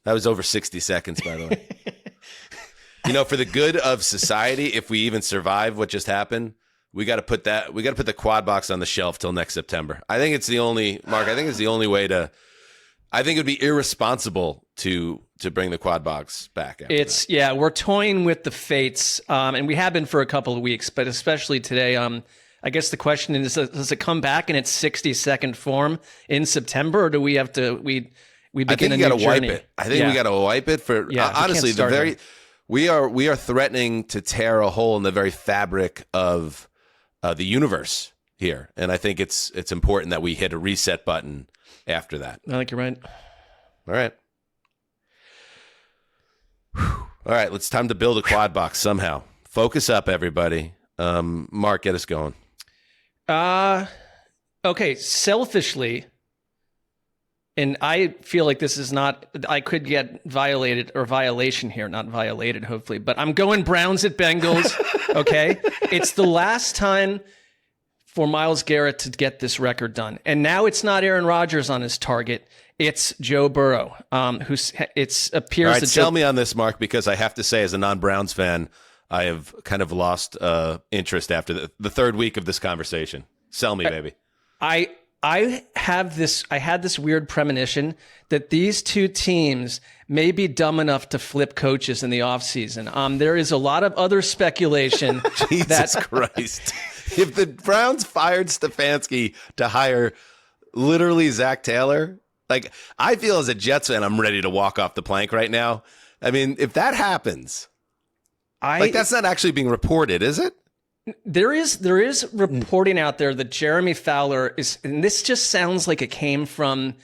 That was over 60 seconds, by the way. For the good of society, if we even survive what just happened, we got to put the quad box on the shelf till next September. I think it's the only way to. I think it would be irresponsible to bring the quad box back. We're toying with the fates, and we have been for a couple of weeks, but especially today. I guess the question is, does it come back in its 60-second form in September, or do we have to we begin a new journey? Wipe it. I think we got to wipe it for honestly. We are threatening to tear a hole in the very fabric of the universe here, and I think it's important that we hit a reset button after that. I think you're right. All right. All right, it's time to build a quad box somehow. Focus up, everybody. Mark, get us going. Okay, selfishly, and I feel like this is not, I could get violated or violation here, not violated, hopefully, but I'm going Browns at Bengals, okay? It's the last time for Myles Garrett to get this record done. And now it's not Aaron Rodgers on his target. It's Joe Burrow, who appears. All right, that sell me on this, Mark, because I have to say, as a non-Browns fan, I have kind of lost interest after the third week of this conversation. Sell me, baby. I had this weird premonition that these two teams may be dumb enough to flip coaches in the offseason. There is a lot of other speculation. Jesus Christ. If the Browns fired Stefanski to hire literally Zach Taylor, like, I feel as a Jets fan, I'm ready to walk off the plank right now. I mean, if that happens, that's not actually being reported, is it? There is reporting out there that Jeremy Fowler is, and this just sounds like it came from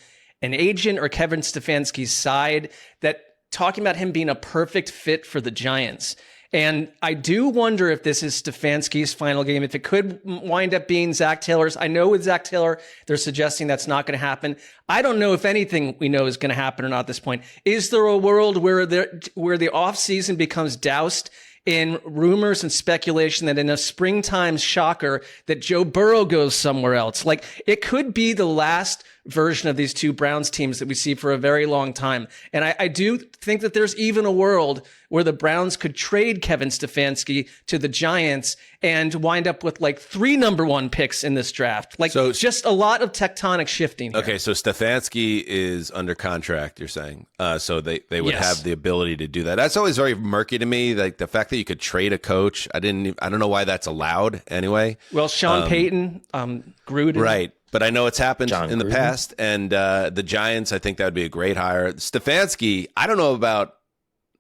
an agent or Kevin Stefanski's side, that talking about him being a perfect fit for the Giants. And I do wonder if this is Stefanski's final game, if it could wind up being Zach Taylor's. I know with Zach Taylor, they're suggesting that's not going to happen. I don't know if anything we know is going to happen or not at this point. Is there a world where the offseason becomes doused in rumors and speculation that in a springtime shocker that Joe Burrow goes somewhere else? Like, it could be the last version of these two Browns teams that we see for a very long time. And I do think that there's even a world where the Browns could trade Kevin Stefanski to the Giants and wind up with like 3 number 1 picks in this draft. Like, so just a lot of tectonic shifting here. Okay, so Stefanski is under contract, you're saying. So they would have the ability to do that. That's always very murky to me, like the fact that you could trade a coach. I don't know why that's allowed anyway. Well, Sean Payton, Gruden. Right. But I know it's happened in the Gruden. past, and the Giants, I think that would be a great hire. Stefanski, I don't know about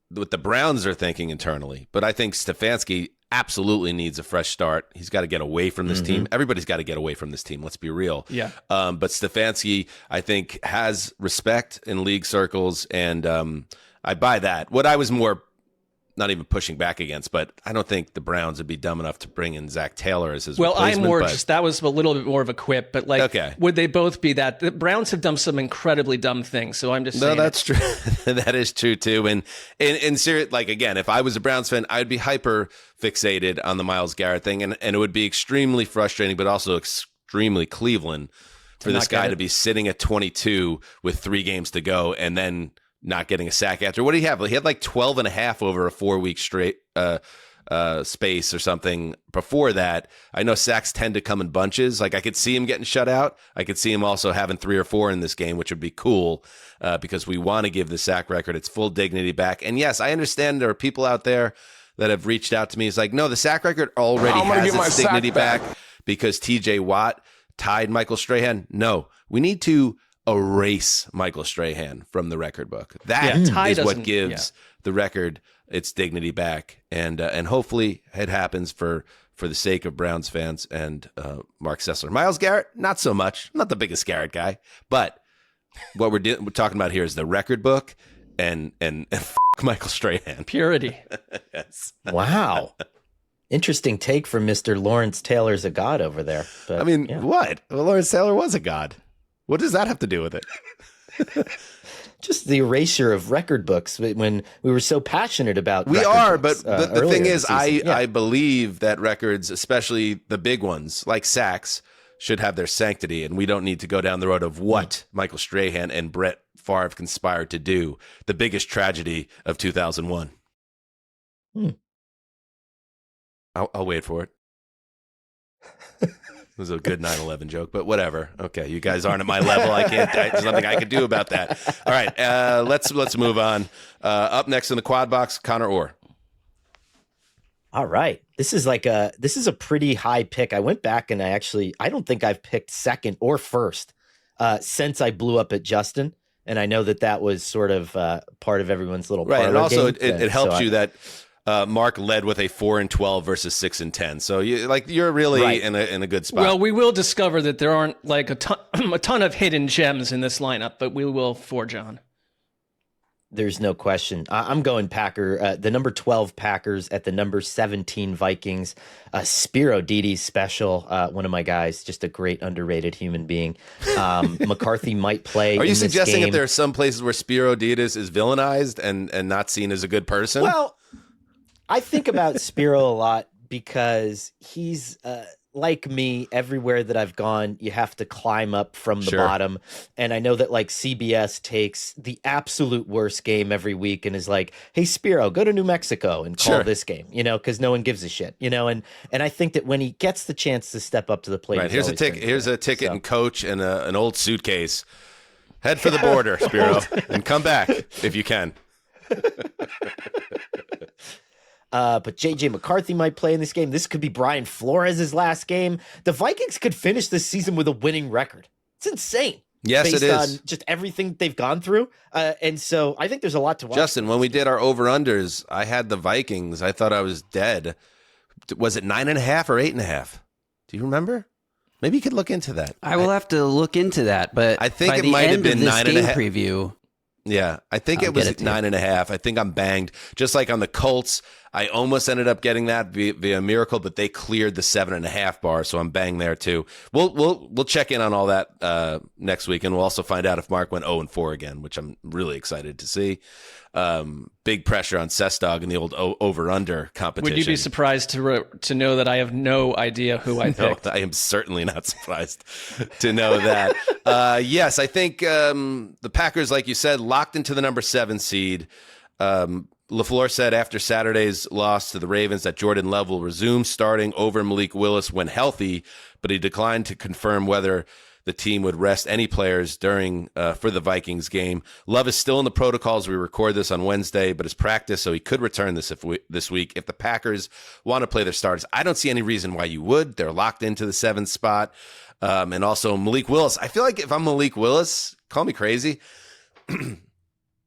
what the Browns are thinking internally, but I think Stefanski absolutely needs a fresh start. He's got to get away from this team. Everybody's got to get away from this team. Let's be real. Yeah. But Stefanski, I think, has respect in league circles, and I buy that. What I was more not even pushing back against, but I don't think the Browns would be dumb enough to bring in Zach Taylor as his replacement. That was a little bit more of a quip, but like, would they both be that? The Browns have done some incredibly dumb things, so I'm just saying. No, that's true. That is true too. And serious, like, again, if I was a Browns fan, I'd be hyper fixated on the Myles Garrett thing, and it would be extremely frustrating, but also extremely Cleveland for this guy to be sitting at 22 with 3 games to go and then not getting a sack after. What did he have? He had like 12 and a half over a 4-week straight space or something before that. I know sacks tend to come in bunches. Like, I could see him getting shut out. I could see him also having 3 or 4 in this game, which would be cool because we want to give the sack record its full dignity back. And yes, I understand there are people out there that have reached out to me. It's like, no, the sack record already has its dignity back because TJ Watt tied Michael Strahan. No, we need to erase Michael Strahan from the record book. That is what gives the record its dignity back, and hopefully it happens for the sake of Browns fans and Marc Sessler. Myles Garrett, not so much. I'm not the biggest Garrett guy, but what we're talking about here is the record book and f- Michael Strahan. Purity. Yes. Wow. Interesting take from Mr. Lawrence Taylor's a god over there. But, I mean, what? Well, Lawrence Taylor was a god. What does that have to do with it? Just the erasure of record books when we were so passionate about we are, but the thing is, I I believe that records, especially the big ones like sacks, should have their sanctity, and we don't need to go down the road of what Michael Strahan and Brett Favre conspired to do, the biggest tragedy of 2001. I'll wait for it. It was a good 9/11 joke, but whatever. Okay, you guys aren't at my level. There's nothing I can do about that. All right, let's move on. Up next in the quad box, Conor Orr. All right. This is a pretty high pick. I went back and I don't think I've picked second or first since I blew up at Justin. And I know that was sort of part of everyone's little right. And also game. it helps you that Mark led with a 4-12 versus 6-10. So you're really right. in a good spot. Well, we will discover that there aren't like a ton of hidden gems in this lineup, but we will for John. There's no question. I'm going Packer. The number 12 Packers at the number 17 Vikings. Spiro Didi's special. One of my guys, just a great underrated human being. McCarthy might play. Are you in suggesting this game. that there are some places where Spiro Didis is villainized and not seen as a good person? Well, I think about Spiro a lot because he's like me. Everywhere that I've gone, you have to climb up from the bottom. And I know that like CBS takes the absolute worst game every week and is like, hey, Spiro, go to New Mexico and call this game, because no one gives a shit, and I think that when he gets the chance to step up to the plate, right. Here's a ticket and coach and an old suitcase. Head for the border, Spiro, and come back if you can. But JJ McCarthy might play in this game. This could be Brian Flores' last game. The Vikings could finish this season with a winning record. It's insane. Yes, based it is. on just everything they've gone through. And so I think there's a lot to watch. Justin, when we did our over-unders, I had the Vikings. I thought I was dead. Was it 9.5 or 8.5? Do you remember? Maybe you could look into that. I will have to look into that, but I think by it the might have end been of this 9.5. game preview. Yeah, I think it was 9.5. I think I'm banged. Just like on the Colts, I almost ended up getting that via a miracle, but they cleared the 7.5 bar, so I'm banged there too. We'll check in on all that next week, and we'll also find out if Mark went 0-4 again, which I'm really excited to see. Big pressure on Sestog in the old over/under competition. Would you be surprised to know that I have no idea who I picked? No, I am certainly not surprised to know that. Yes, I think the Packers, like you said, locked into the number 7 seed. LaFleur said after Saturday's loss to the Ravens that Jordan Love will resume starting over Malik Willis when healthy, but he declined to confirm whether the team would rest any players during for the Vikings game. Love is still in the protocols. We record this on Wednesday, but it's practice, so he could return this week if the Packers want to play their starters. I don't see any reason why you would. They're locked into the 7th spot. And also Malik Willis. I feel like if I'm Malik Willis, call me crazy.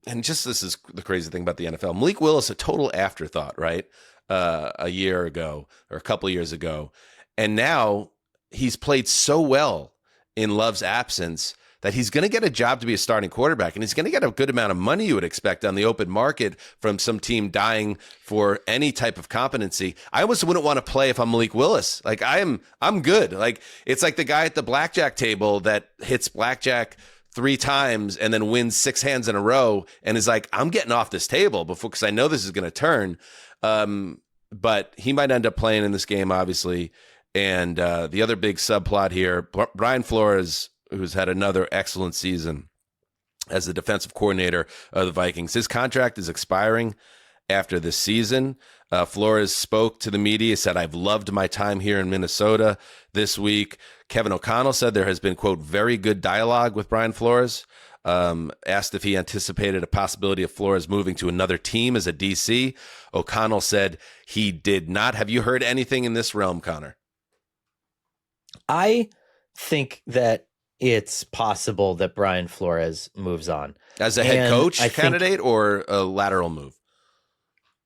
And just this is the crazy thing about the NFL. Malik Willis, a total afterthought, right? A year ago or a couple years ago. And now he's played so well in Love's absence that he's going to get a job to be a starting quarterback, and he's going to get a good amount of money you would expect on the open market from some team dying for any type of competency. I almost wouldn't want to play if I'm Malik Willis. Like I'm good. Like it's like the guy at the blackjack table that hits blackjack 3 times and then wins 6 hands in a row and is like, I'm getting off this table because I know this is going to turn. But he might end up playing in this game, obviously. And the other big subplot here, Brian Flores, who's had another excellent season as the defensive coordinator of the Vikings, his contract is expiring after this season. Flores spoke to the media, said, I've loved my time here in Minnesota this week. Kevin O'Connell said there has been, quote, very good dialogue with Brian Flores. Asked if he anticipated a possibility of Flores moving to another team as a DC. O'Connell said he did not. Have you heard anything in this realm, Connor? I think that it's possible that Brian Flores moves on. As a head coach candidate or a lateral move?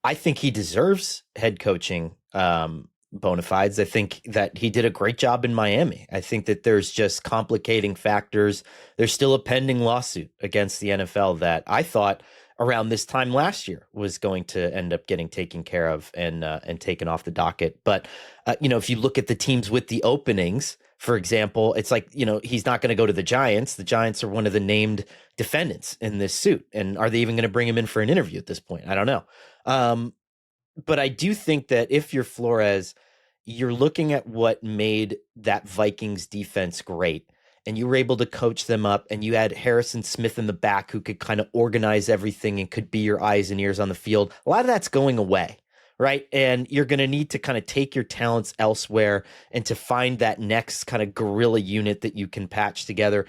I think he deserves head coaching bona fides. I think that he did a great job in Miami. I think that there's just complicating factors. There's still a pending lawsuit against the NFL that I thought around this time last year was going to end up getting taken care of and taken off the docket. But, if you look at the teams with the openings, for example, it's like, he's not going to go to the Giants. The Giants are one of the named defendants in this suit. And are they even going to bring him in for an interview at this point? I don't know. But I do think that if you're Flores, you're looking at what made that Vikings defense great. And you were able to coach them up, and you had Harrison Smith in the back who could kind of organize everything and could be your eyes and ears on the field. A lot of that's going away, right? And you're going to need to kind of take your talents elsewhere and to find that next kind of guerrilla unit that you can patch together.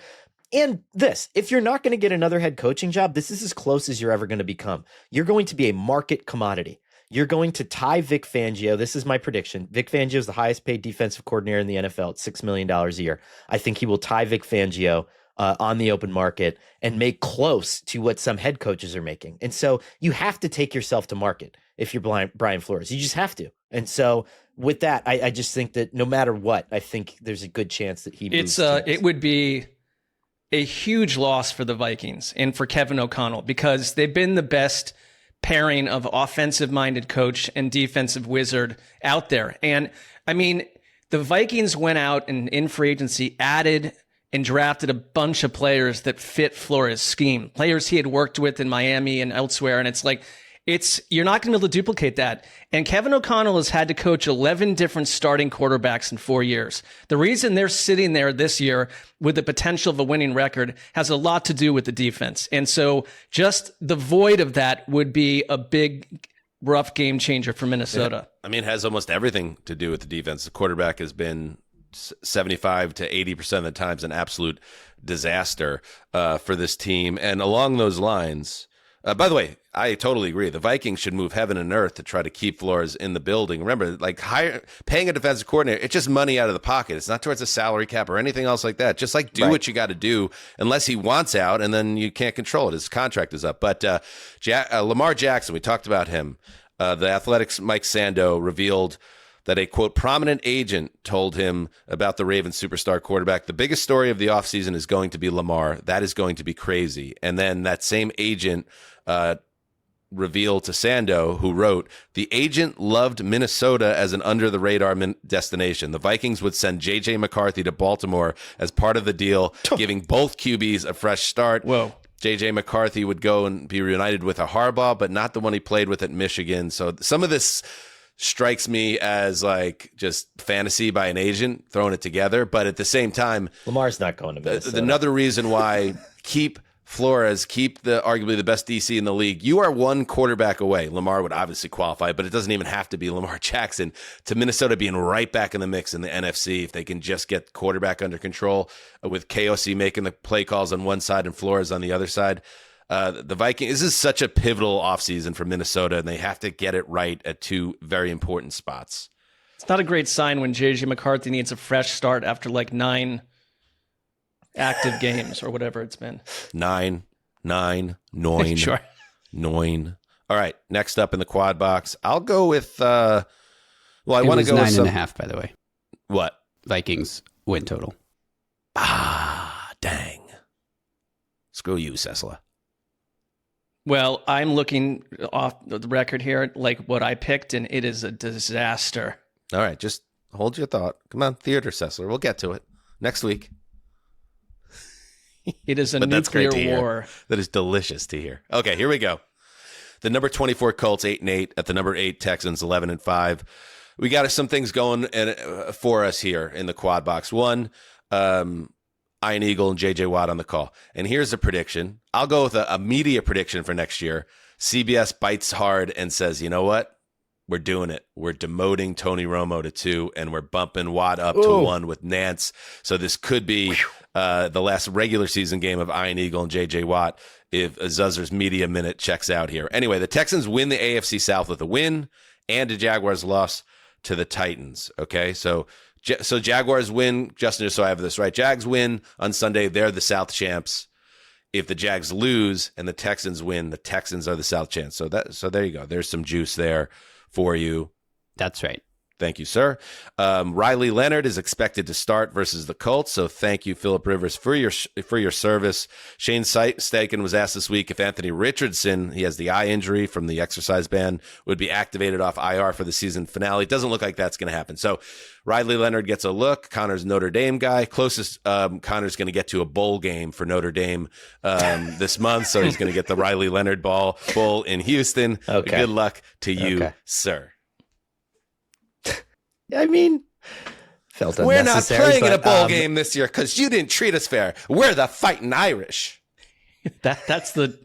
And if you're not going to get another head coaching job, this is as close as you're ever going to become. You're going to be a market commodity. You're going to tie Vic Fangio. This is my prediction. Vic Fangio is the highest paid defensive coordinator in the NFL at $6 million a year. I think he will tie Vic Fangio on the open market and make close to what some head coaches are making. And so you have to take yourself to market if you're Brian Flores. You just have to. And so with that, I just think that no matter what, I think there's a good chance that he moves. It would be a huge loss for the Vikings and for Kevin O'Connell because they've been the best pairing of offensive-minded coach and defensive wizard out there. And, I mean, the Vikings went out and in free agency added and drafted a bunch of players that fit Flores' scheme, players he had worked with in Miami and elsewhere. And it's like, you're not going to be able to duplicate that. And Kevin O'Connell has had to coach 11 different starting quarterbacks in 4 years. The reason they're sitting there this year with the potential of a winning record has a lot to do with the defense. And so just the void of that would be a big, rough game changer for Minnesota. I mean, it has almost everything to do with the defense. The quarterback has been 75 to 80% of the times an absolute disaster for this team. And along those lines, by the way, I totally agree. The Vikings should move heaven and earth to try to keep Flores in the building. Remember, like paying a defensive coordinator, it's just money out of the pocket. It's not towards a salary cap or anything else like that. Just like do what you got to do, unless he wants out, and then you can't control it. His contract is up. But Lamar Jackson, we talked about him. The Athletics' Mike Sando revealed that a, quote, prominent agent told him about the Ravens superstar quarterback. The biggest story of the offseason is going to be Lamar. That is going to be crazy. And then that same agent revealed to Sando, who wrote, the agent loved Minnesota as an under-the-radar destination. The Vikings would send J.J. McCarthy to Baltimore as part of the deal, giving both QBs a fresh start. Whoa. J.J. McCarthy would go and be reunited with a Harbaugh, but not the one he played with at Michigan. So some of this strikes me as like just fantasy by an agent throwing it together. But at the same time, Lamar's not going to Minnesota. Another reason why keep Flores, keep the arguably the best DC in the league. You are one quarterback away. Lamar would obviously qualify, but it doesn't even have to be Lamar Jackson to Minnesota being right back in the mix in the NFC if they can just get quarterback under control with KOC making the play calls on one side and Flores on the other side. The Vikings, this is such a pivotal offseason for Minnesota, and they have to get it right at two very important spots. It's not a great sign when J.J. McCarthy needs a fresh start after like 9 active games or whatever it's been. 9. Sure. 9. All right, next up in the quad box, I'll go with, I want to go with 9.5, by the way. What? Vikings win total. Dang. Screw you, Sessler. Well, I'm looking off the record here, like what I picked, and it is a disaster. All right, just hold your thought. Come on, Theodore Sessler. We'll get to it next week. It is a but that's nuclear great to war. Hear. That is delicious to hear. Okay, here we go. The number 24 Colts 8-8 at the number 8 Texans 11-5. We got some things going for us here in the quad box. One, Iron Eagle and JJ Watt on the call. And here's a prediction. I'll go with a media prediction for next year. CBS bites hard and says, you know what? We're doing it. We're demoting Tony Romo to 2, and we're bumping Watt up to 1 with Nance. So this could be the last regular season game of Iron Eagle and JJ Watt if Zuzzer's media minute checks out here. Anyway, the Texans win the AFC South with a win and a Jaguars loss to the Titans. Okay, so Jaguars win, Justin, just so I have this right. Jags win on Sunday. They're the South champs. If the Jags lose and the Texans win, the Texans are the South champs. So there you go. There's some juice there for you. That's right. Thank you, sir. Riley Leonard is expected to start versus the Colts, so thank you, Phillip Rivers, for your service. Shane Steichen was asked this week if Anthony Richardson, he has the eye injury from the exercise ban, would be activated off IR for the season finale. It doesn't look like that's going to happen. So Riley Leonard gets a look. Connor's Notre Dame guy. Closest Connor's going to get to a bowl game for Notre Dame this month, so he's going to get the Riley Leonard Bowl in Houston. Okay. Good luck to you, sir. I mean, felt we're not playing in a bowl but, game this year because you didn't treat us fair. We're the Fighting Irish. That's the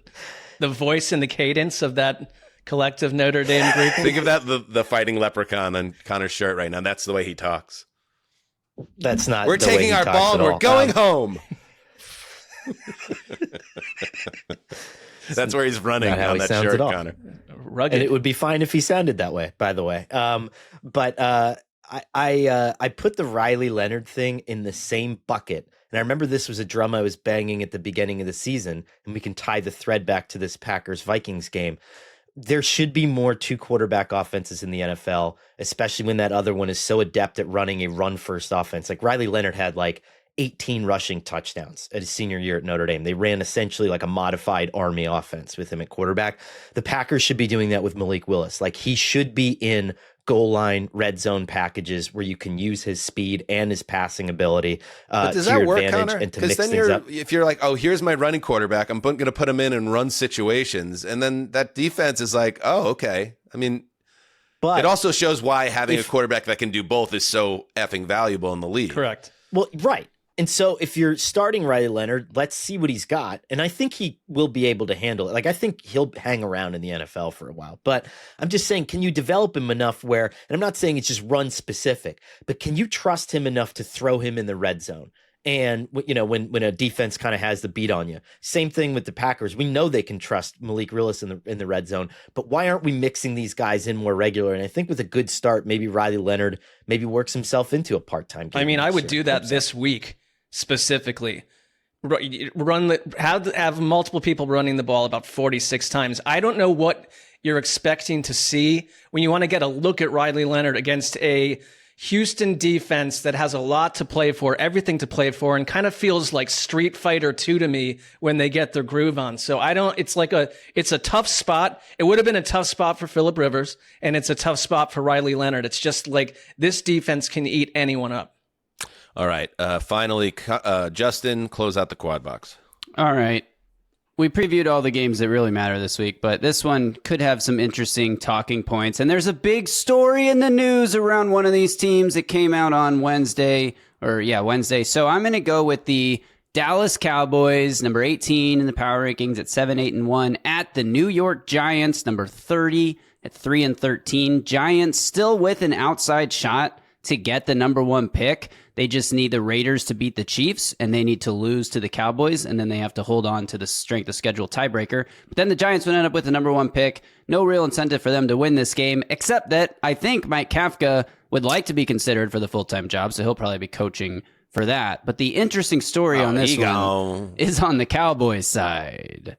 voice and the cadence of that collective Notre Dame group. Think of that, the Fighting Leprechaun on Connor's shirt right now. That's the way he talks. That's not. We're taking our ball and we're going home. That's where he's running on that shirt, Connor. rugged. And it would be fine if he sounded that way, by the way. But I put the Riley Leonard thing in the same bucket. And I remember this was a drum I was banging at the beginning of the season, and we can tie the thread back to this Packers-Vikings game. There should be more 2-quarterback offenses in the NFL, especially when that other one is so adept at running a run-first offense. Like Riley Leonard had 18 rushing touchdowns at his senior year at Notre Dame. They ran essentially like a modified Army offense with him at quarterback. The Packers should be doing that with Malik Willis. Like he should be in goal line red zone packages where you can use his speed and his passing ability but does to that your work, advantage Connor? and to mix then things up. If you're like, oh, here's my running quarterback, I'm going to put him in and run situations, and then that defense is like, oh, okay. I mean, but it also shows why having a quarterback that can do both is so effing valuable in the league. Correct. Well, right. And so if you're starting Riley Leonard, let's see what he's got. And I think he will be able to handle it. Like, I think he'll hang around in the NFL for a while. But I'm just saying, can you develop him enough where, and I'm not saying it's just run specific, but can you trust him enough to throw him in the red zone? And, you know, when a defense kind of has the beat on you. Same thing with the Packers. We know they can trust Malik Willis in the red zone, but why aren't we mixing these guys in more regular? And I think with a good start, maybe Riley Leonard maybe works himself into a part-time game. I mean, I would do that this week specifically. Have multiple people running the ball about 46 times. I don't know what you're expecting to see when you want to get a look at Riley Leonard against a Houston defense that has a lot to play for, everything to play for, and kind of feels like Street Fighter 2 to me when they get their groove on. So it's a tough spot. It would have been a tough spot for Phillip Rivers, and it's a tough spot for Riley Leonard. It's just like this defense can eat anyone up. All right. Finally, Justin, close out the quad box. All right. We previewed all the games that really matter this week, but this one could have some interesting talking points. And there's a big story in the news around one of these teams that came out on Wednesday. So I'm going to go with the Dallas Cowboys, number 18 in the power rankings at 7-8-1, at the New York Giants, number 30 at 3-13. Giants still with an outside shot to get the number 1 pick. They just need the Raiders to beat the Chiefs, and they need to lose to the Cowboys, and then they have to hold on to the strength of schedule tiebreaker. But then the Giants would end up with the number 1 pick. No real incentive for them to win this game, except that I think Mike Kafka would like to be considered for the full-time job, so he'll probably be coaching for that. But the interesting story on this one is on the Cowboys side.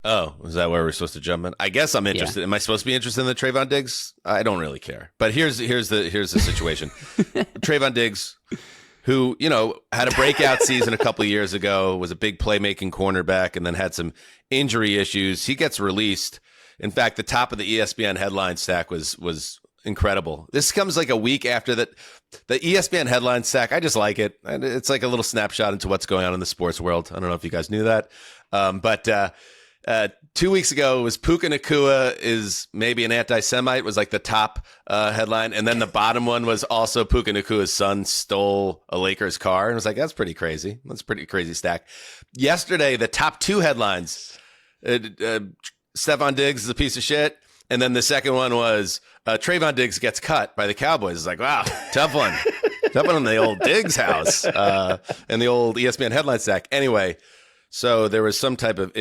Oh, is that where we're supposed to jump in? I guess I'm interested. Yeah. Am I supposed to be interested in the Trayvon Diggs? I don't really care. But here's the situation. Trayvon Diggs, who, had a breakout season a couple of years ago, was a big playmaking cornerback, and then had some injury issues. He gets released. In fact, the top of the ESPN headline stack was incredible. This comes like a week after that. The ESPN headline stack, I just like it. It's like a little snapshot into what's going on in the sports world. I don't know if you guys knew that. But 2 weeks ago, it was Puka Nacua is maybe an anti-Semite, was like the top headline. And then the bottom one was also Puka Nacua's son stole a Lakers car. And I was like, that's pretty crazy. That's a pretty crazy stack. Yesterday, the top 2 headlines, Stephon Diggs is a piece of shit. And then the second one was Trayvon Diggs gets cut by the Cowboys. It's like, wow, tough one. Tough one in the old Diggs house and the old ESPN headline stack. Anyway, so there was some type of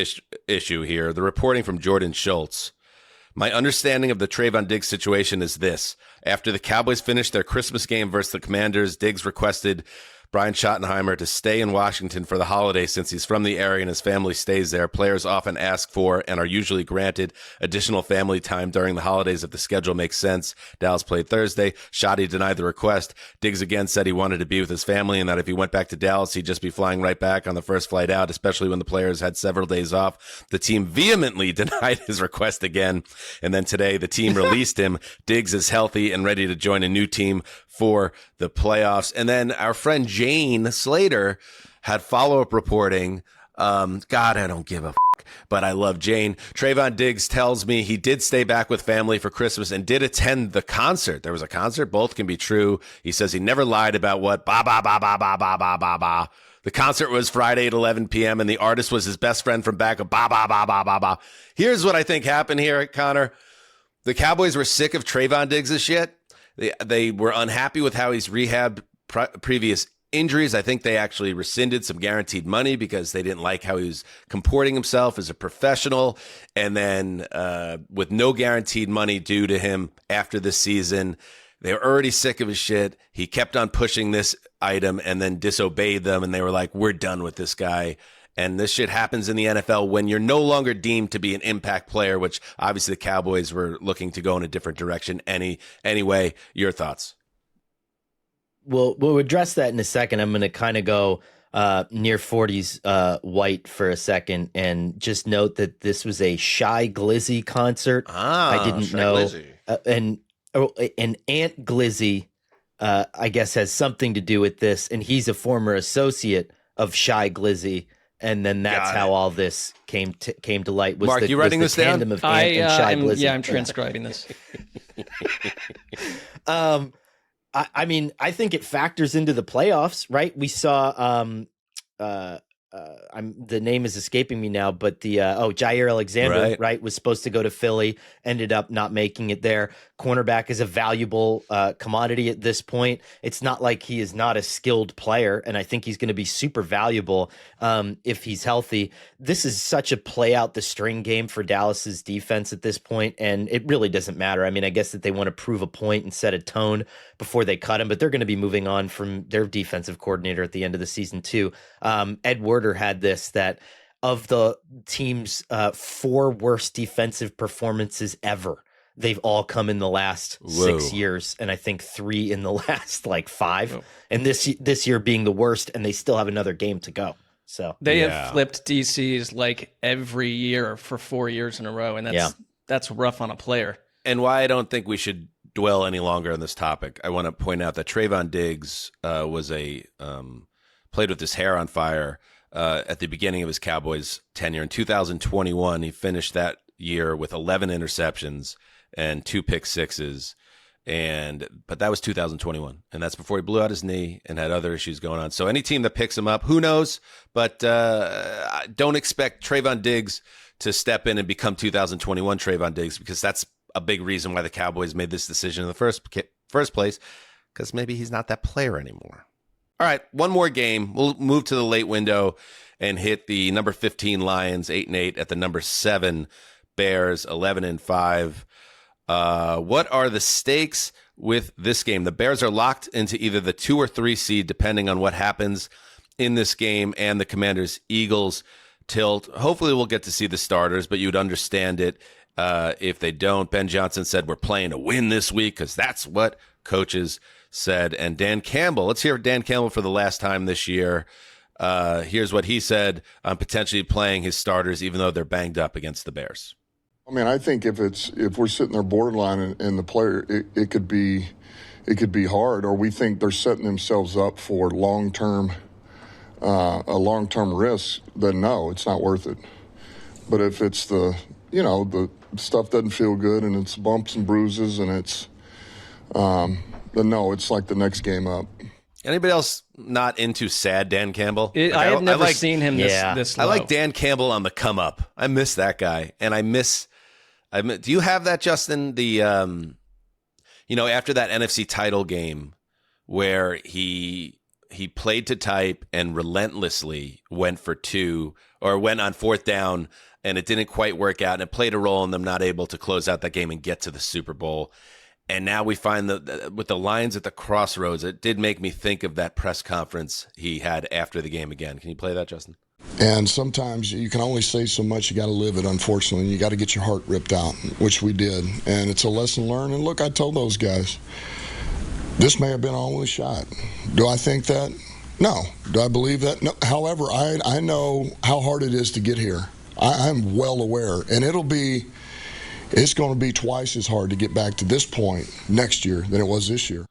issue here. The reporting from Jordan Schultz. My understanding of the Trayvon Diggs situation is this. After the Cowboys finished their Christmas game versus the Commanders, Diggs requested Brian Schottenheimer to stay in Washington for the holidays since he's from the area and his family stays there. Players often ask for and are usually granted additional family time during the holidays if the schedule makes sense. Dallas played Thursday. Schotty denied the request. Diggs again said he wanted to be with his family and that if he went back to Dallas, he'd just be flying right back on the first flight out, especially when the players had several days off. The team vehemently denied his request again. And then today, the team released him. Diggs is healthy and ready to join a new team for the playoffs. And then our friend Jane Slater had follow-up reporting. God, I don't give a fuck, but I love Jane. Trayvon Diggs tells me he did stay back with family for Christmas and did attend the concert. There was a concert. Both can be true. He says he never lied about what The concert was Friday at 11 p.m. and the artist was his best friend from back of Here's what I think happened here, Connor. The Cowboys were sick of Trayvon Diggs' shit. They were unhappy with how he's rehabbed previous injuries. I think they actually rescinded some guaranteed money because they didn't like how he was comporting himself as a professional. And then with no guaranteed money due to him after this season, they were already sick of his shit. He kept on pushing this item and then disobeyed them. And they were like, we're done with this guy. And this shit happens in the NFL when you're no longer deemed to be an impact player, which obviously the Cowboys were looking to go in a different direction. Anyway, your thoughts? We'll address that in a second. I'm going to kind of go near 40s white for a second and just note that this was a Shy Glizzy concert. I didn't know. And Ant Glizzy, I guess, has something to do with this. And he's a former associate of Shy Glizzy. And then that's how all this came to light. Was Mark, you writing this down? Of Ant and Shy Glizzy. Yeah, I'm transcribing this. I mean, I think it factors into the playoffs, right? We saw, the name is escaping me now, but the Jair Alexander, right, was supposed to go to Philly, ended up not making it there. Cornerback is a valuable commodity at this point. It's not like he is not a skilled player, and I think he's going to be super valuable if he's healthy. This is such a play out the string game for Dallas's defense at this point, and it really doesn't matter. I mean, I guess that they want to prove a point and set a tone before they cut him, but they're going to be moving on from their defensive coordinator at the end of the season too. Ed Werder had this, that of the team's 4 worst defensive performances ever, they've all come in the last 6 years, and I think 3 in the last 5. And this year being the worst, and they still have another game to go. So they have flipped DCs every year for 4 years in a row, and that's rough on a player. And why I don't think we should dwell any longer on this topic, I want to point out that Trayvon Diggs was played with his hair on fire at the beginning of his Cowboys tenure. In 2021, he finished that year with 11 interceptions and 2 pick sixes. But that was 2021, and that's before he blew out his knee and had other issues going on. So any team that picks him up, who knows? But don't expect Trayvon Diggs to step in and become 2021 Trayvon Diggs, because that's a big reason why the Cowboys made this decision in the first place, because maybe he's not that player anymore. All right, one more game. We'll move to the late window and hit the number 15 Lions 8-8 at the number 7 Bears 11-5. What are the stakes with this game? The Bears are locked into either the 2 or 3 seed, depending on what happens in this game, and the Commanders Eagles tilt. Hopefully we'll get to see the starters, but you'd understand it if they don't. Ben Johnson said we're playing to win this week, because that's what coaches said. And Dan Campbell, let's hear Dan Campbell for the last time this year. Here's what he said on potentially playing his starters, even though they're banged up against the Bears. I mean, I think if we're sitting there borderline and the player, it could be hard, or we think they're setting themselves up for a long-term risk, then no, it's not worth it. But if it's the stuff doesn't feel good and it's bumps and bruises and it's, then no, it's like the next game up. Anybody else not into sad Dan Campbell? I have never seen him this low. I like Dan Campbell on the come up. I miss that guy, and I miss. Do you have that, Justin? The after that NFC title game where he played to type and relentlessly went for 2 or went on 4th down, and it didn't quite work out, and it played a role in them not able to close out that game and get to the Super Bowl. And now we find that with the Lions at the crossroads, it did make me think of that press conference he had after the game again. Can you play that, Justin? And sometimes you can only say so much. You got to live it, unfortunately. You got to get your heart ripped out, which we did. And it's a lesson learned. And look, I told those guys, this may have been our only shot. Do I think that? No. Do I believe that? No. However, I know how hard it is to get here. I'm well aware. And it's going to be twice as hard to get back to this point next year than it was this year.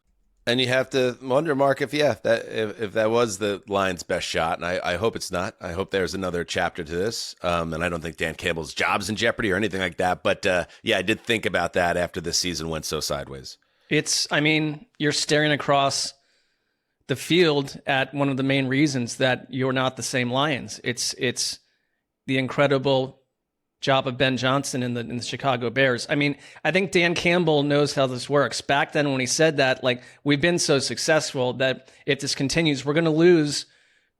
And you have to wonder, Mark, if that was the Lions' best shot, and I hope it's not. I hope there's another chapter to this, and I don't think Dan Campbell's job's in jeopardy or anything like that. But I did think about that after this season went so sideways. You're staring across the field at one of the main reasons that you're not the same Lions. It's the incredible job of Ben Johnson in the Chicago Bears. I mean, I think Dan Campbell knows how this works. Back then when he said that, like, we've been so successful that if this continues, we're going to lose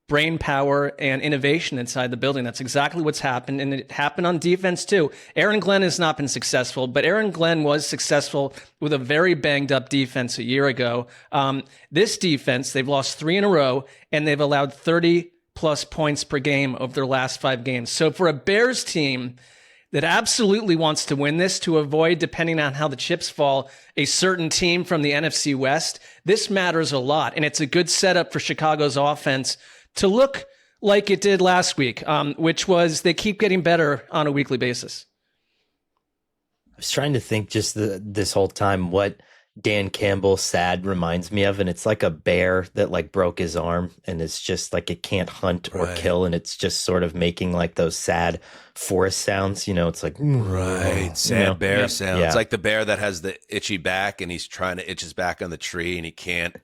brain power and innovation inside the building. That's exactly what's happened, and it happened on defense too. Aaron Glenn has not been successful, but Aaron Glenn was successful with a very banged up defense a year ago. This defense, they've lost 3 in a row, and they've allowed 30 plus points per game over their last 5 games. So for a Bears team that absolutely wants to win this to avoid, depending on how the chips fall, a certain team from the NFC West, this matters a lot. And it's a good setup for Chicago's offense to look like it did last week, which was they keep getting better on a weekly basis. I was trying to think just this whole time what Dan Campbell's sad reminds me of, and it's like a bear that like broke his arm and it's just like it can't hunt or kill, and it's just sort of making like those sad forest sounds, it's like sad bear sounds. Yeah. Like the bear that has the itchy back and he's trying to itch his back on the tree and he can't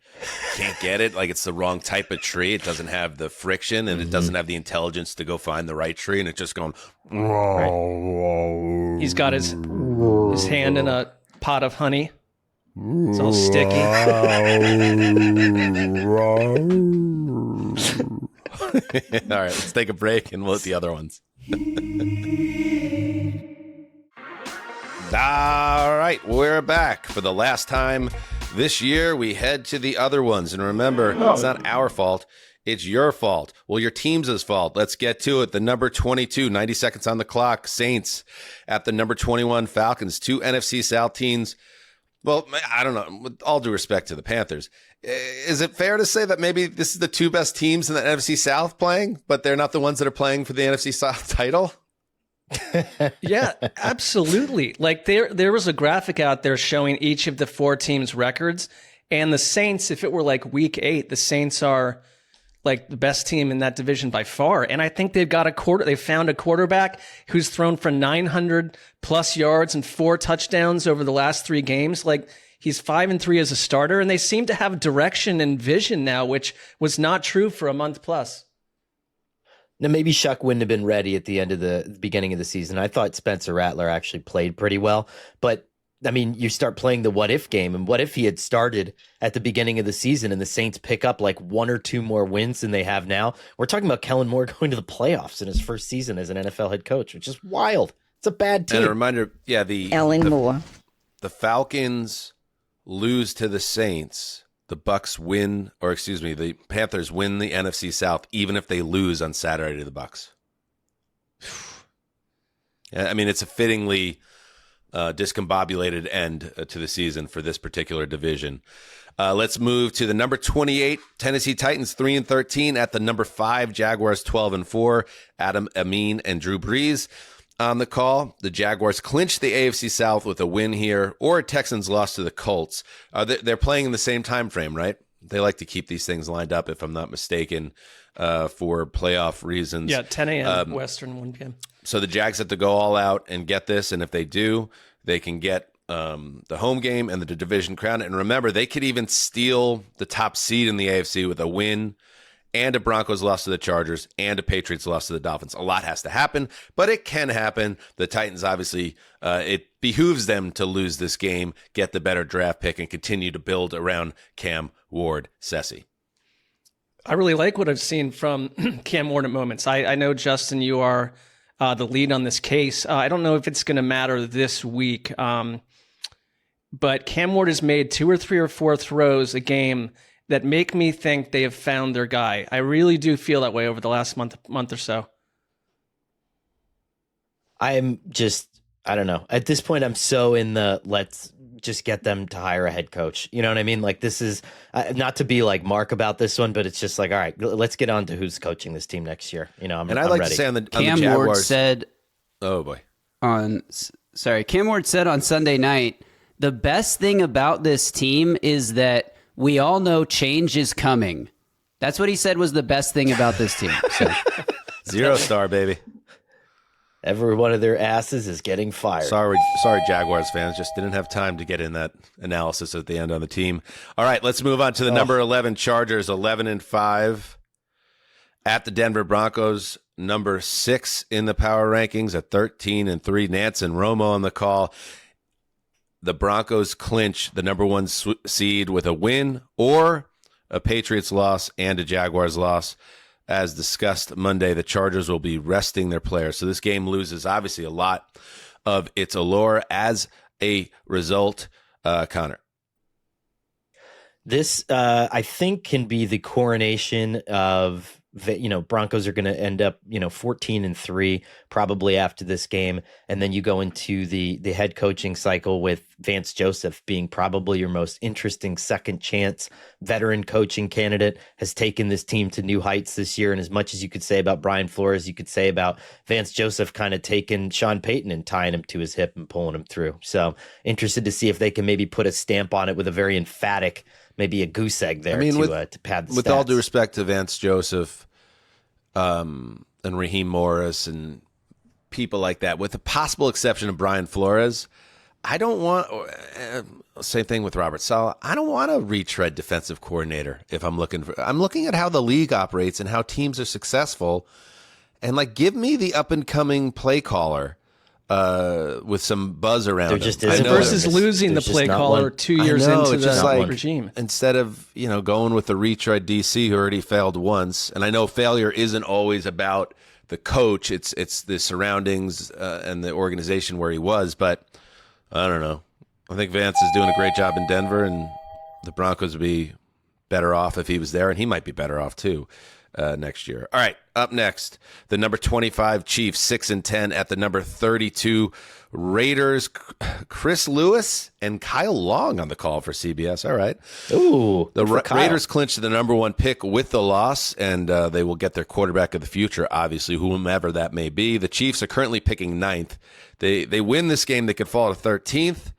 get it. Like it's the wrong type of tree. It doesn't have the friction and it doesn't have the intelligence to go find the right tree, and it's just going He's got his hand in a pot of honey. It's all sticky. All right, let's take a break and we'll hit the other ones. All right, we're back for the last time this year. We head to the other ones. And remember, it's not our fault. It's your fault. Well, your team's fault. Let's get to it. The number 22, 90 seconds on the clock, Saints at the number 21, Falcons. 2 NFC South teams. Well, I don't know. With all due respect to the Panthers, is it fair to say that maybe this is the 2 best teams in the NFC South playing, but they're not the ones that are playing for the NFC South title? Yeah, absolutely. Like there was a graphic out there showing each of the 4 teams' records, and the Saints, if it were like week 8, the Saints are like the best team in that division by far. And I think they've found a quarterback who's thrown for 900 plus yards and 4 touchdowns over the last 3 games. Like he's 5-3 as a starter, and they seem to have direction and vision now, which was not true for a month plus. Now, maybe Shuck wouldn't have been ready at the end of the beginning of the season. I thought Spencer Rattler actually played pretty well, but I mean, you start playing the what if game, and what if he had started at the beginning of the season and the Saints pick up like 1 or 2 more wins than they have now? We're talking about Kellen Moore going to the playoffs in his first season as an NFL head coach, which is wild. It's a bad team. And a reminder, Moore. The Falcons lose to the Saints. The Bucks win, or excuse me, the Panthers win the NFC South, even if they lose on Saturday to the Bucks. I mean, it's a fittingly discombobulated end to the season for this particular division. Let's move to the number 28 Tennessee Titans, 3-13 at the number 5 Jaguars, 12-4. Adam Amin and Drew Brees on the call. The Jaguars clinched the AFC South with a win here, or Texans lost to the Colts. They're playing in the same time frame, right? They like to keep these things lined up, if I'm not mistaken, for playoff reasons. Yeah, 10 a.m. Western, 1 p.m. So the Jags have to go all out and get this, and if they do, they can get the home game and the division crown. And remember, they could even steal the top seed in the AFC with a win and a Broncos loss to the Chargers and a Patriots loss to the Dolphins. A lot has to happen, but it can happen. The Titans, obviously, it behooves them to lose this game, get the better draft pick, and continue to build around Cam Ward-Sessi. I really like what I've seen from Cam Ward at moments. I know, Justin, you are the lead on this case. I don't know if it's going to matter this week, but Cam Ward has made 2 or 3 or 4 throws a game that make me think they have found their guy. I really do feel that way over the last month or so. I'm just, I don't know. At this point, I'm so in the let's just get them to hire a head coach. You know what I mean? Like, this is not to be like Mark about this one, but it's just like, all right, let's get on to who's coaching this team next year. You know, I'm like ready. to say on the Cam Jaguars, Ward said, "Oh boy." Cam Ward said on Sunday night, the best thing about this team is that we all know change is coming. That's what he said was the best thing about this team. So. 0 star, baby. Every one of their asses is getting fired. Sorry, Jaguars fans. Just didn't have time to get in that analysis at the end on the team. All right, let's move on to the number 11 Chargers, 11-5 at the Denver Broncos. number 6 in the power rankings at 13-3. Nance and Romo on the call. The Broncos clinch the number 1 seed with a win or a Patriots loss and a Jaguars loss. As discussed Monday, the Chargers will be resting their players. So this game loses, obviously, a lot of its allure as a result. Connor. This, I think, can be the coronation of, Broncos are going to end up, 14-3 probably after this game. And then you go into the head coaching cycle with Vance Joseph being probably your most interesting second chance veteran coaching candidate, has taken this team to new heights this year. And as much as you could say about Brian Flores, you could say about Vance Joseph kind of taking Sean Payton and tying him to his hip and pulling him through. So interested to see if they can maybe put a stamp on it with a very emphatic, maybe a goose egg there to pad the stats. With all due respect to Vance Joseph and Raheem Morris and people like that, with the possible exception of Brian Flores, I don't want same thing with Robert Saleh. I don't want a retread defensive coordinator if I'm looking at how the league operates and how teams are successful, and give me the up and coming play caller with some buzz around him. Versus losing the play caller 2 years into the regime. Instead of going with the retread DC who already failed once, and I know failure isn't always about the coach; it's the surroundings and the organization where he was. But I don't know. I think Vance is doing a great job in Denver, and the Broncos would be better off if he was there, and he might be better off too next year. All right, up next, the number 25 Chiefs, 6-10 at the number 32 Raiders. Chris Lewis and Kyle Long on the call for CBS. All right. Ooh, the Raiders clinched the number 1 pick with the loss, and they will get their quarterback of the future, obviously, whomever that may be. The Chiefs are currently picking 9th. They win this game, they could fall to 13th.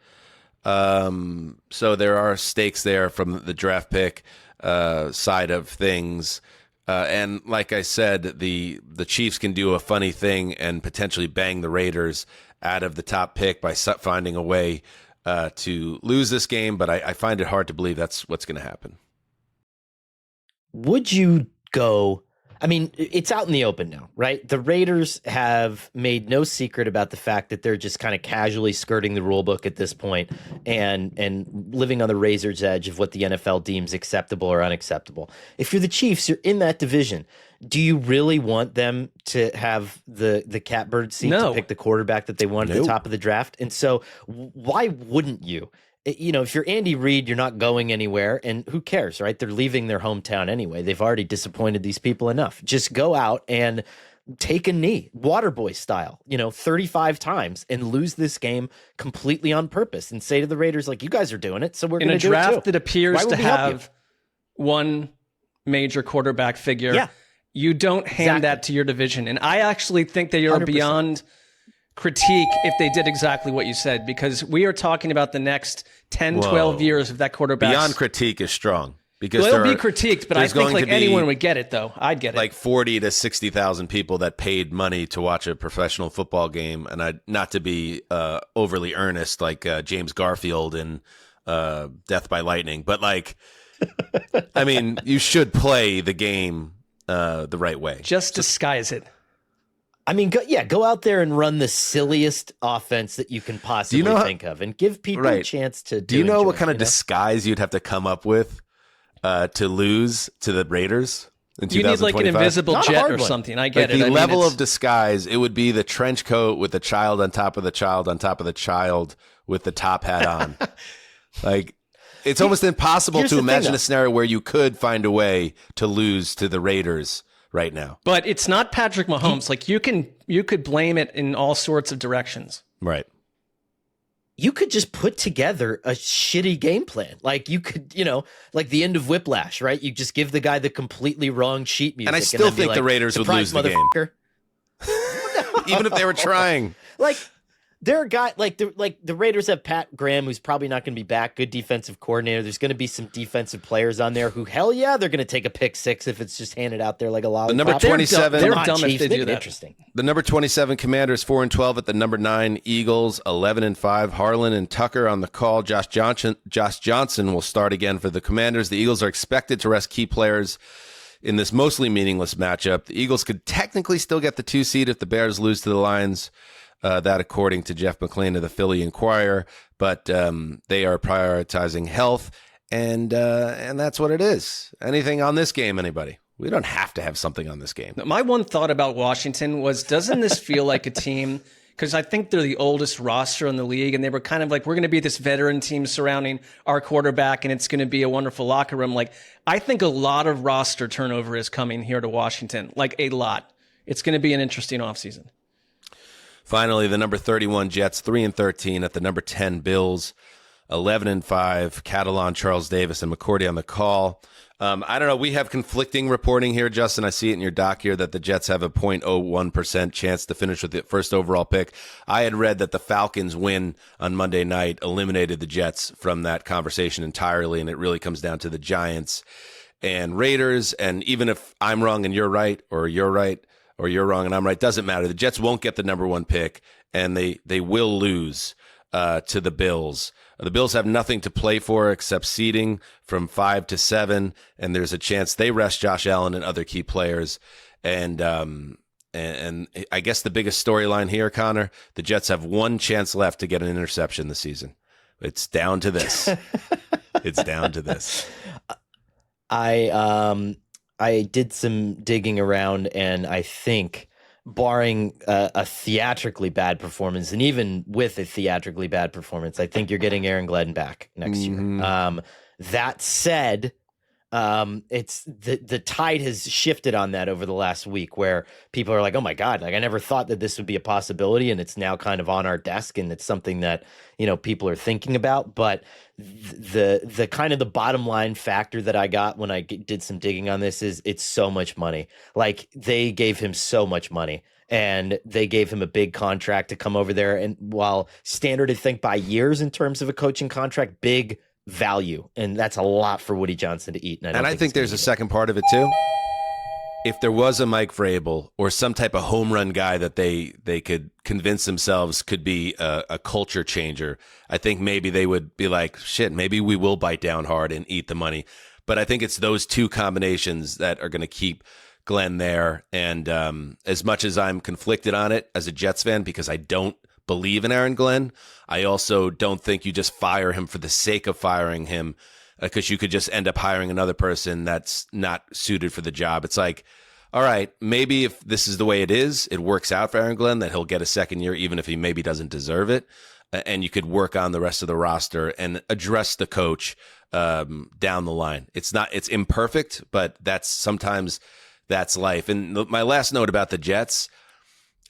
So there are stakes there from the draft pick side of things. And like I said, the Chiefs can do a funny thing and potentially bang the Raiders out of the top pick by finding a way to lose this game. But I find it hard to believe that's what's going to happen. Would you go? I mean, it's out in the open now, right? The Raiders have made no secret about the fact that they're just kind of casually skirting the rule book at this point and living on the razor's edge of what the NFL deems acceptable or unacceptable. If you're the Chiefs, you're in that division. Do you really want them to have the catbird seat to pick the quarterback that they want at the top of the draft? And so why wouldn't you? If you're Andy Reid, you're not going anywhere, and who cares, right? They're leaving their hometown anyway. They've already disappointed these people enough. Just go out and take a knee, Waterboy style, 35 times and lose this game completely on purpose and say to the Raiders, you guys are doing it, so we're going to do it too. In a draft that appears to have one major quarterback figure, you don't hand that to your division. And I actually think they are 100%. Beyond critique if they did exactly what you said, because we are talking about the next 10, 12 years of that quarterback. Beyond critique is strong. Because it'll be critiqued, but I think anyone would get it, though. I'd get it. 40 to 60,000 people that paid money to watch a professional football game, and not to be overly earnest like James Garfield in Death by Lightning, but I mean, you should play the game the right way. Just disguise it. I mean, go out there and run the silliest offense that you can possibly think of, and give people a chance to. Do you know what kind of disguise you'd have to come up with to lose to the Raiders in 2025? You need an invisible jet or something. I get it. The level of disguise, it would be the trench coat with the child on top of the child on top of the child with the top hat on. It's almost impossible to imagine a scenario where you could find a way to lose to the Raiders right now. But it's not Patrick Mahomes. You could blame it in all sorts of directions. Right. You could just put together a shitty game plan. You could, the end of Whiplash, right? You just give the guy the completely wrong sheet music. And I still think the Raiders would lose the game. Even if they were trying. There are guys the Raiders have Pat Graham, who's probably not going to be back. Good defensive coordinator. There's going to be some defensive players on there who, hell yeah, they're going to take a pick six if it's just handed out there like a lollipop. The number 27, they're dumb if they do that. Interesting. The number 27 Commanders 4-12 at the number 9 Eagles 11-5. Harlan and Tucker on the call. Josh Johnson will start again for the Commanders. The Eagles are expected to rest key players in this mostly meaningless matchup. The Eagles could technically still get the 2 seed if the Bears lose to the Lions. That according to Jeff McClain of the Philly Inquirer, but they are prioritizing health, and that's what it is. Anything on this game, anybody? We don't have to have something on this game. My one thought about Washington was, doesn't this feel like a team, because I think they're the oldest roster in the league, and they were kind of like, we're going to be this veteran team surrounding our quarterback, and it's going to be a wonderful locker room. Like, I think a lot of roster turnover is coming here to Washington, like a lot. It's going to be an interesting offseason. Finally, the number 31 Jets, 3-13 at the number 10 Bills, 11-5. Catalan, Charles Davis, and McCourty on the call. I don't know. We have conflicting reporting here, Justin. I see it in your doc here that the Jets have a 0.01% chance to finish with the first overall pick. I had read that the Falcons win on Monday night eliminated the Jets from that conversation entirely, and it really comes down to the Giants and Raiders. And even if I'm wrong and you're right, or you're right, or you're wrong and I'm right, doesn't matter. The Jets won't get the number 1 pick, and they will lose to the Bills. The Bills have nothing to play for except seeding from 5 to 7, and there's a chance they rest Josh Allen and other key players. And I guess the biggest storyline here, Connor, the Jets have one chance left to get an interception this season. It's down to this. It's down to this. I did some digging around, and I think, barring a theatrically bad performance, and even with a theatrically bad performance, I think you're getting Aaron Glenn back next year. That said, it's the tide has shifted on that over the last week, where people are like, oh my God, like I never thought that this would be a possibility, and it's now kind of on our desk, and it's something that, people are thinking about. But the kind of the bottom line factor that I got when I did some digging on this is it's so much money. Like, they gave him so much money, and they gave him a big contract to come over there. And while standard, I think, by years in terms of a coaching contract, big value, and that's a lot for Woody Johnson to eat. And I think there's a second part of it too. If there was a Mike Vrabel or some type of home run guy that they could convince themselves could be a culture changer, I think maybe they would be like, shit, maybe we will bite down hard and eat the money. But I think it's those two combinations that are going to keep Glenn there. And as much as I'm conflicted on it as a Jets fan, because I don't believe in Aaron Glenn, I also don't think you just fire him for the sake of firing him, because you could just end up hiring another person that's not suited for the job. It's like, all right, maybe if this is the way it is, it works out for Aaron Glenn that he'll get a second year, even if he maybe doesn't deserve it. And you could work on the rest of the roster and address the coach down the line. It's imperfect, but sometimes that's life. And my last note about the Jets,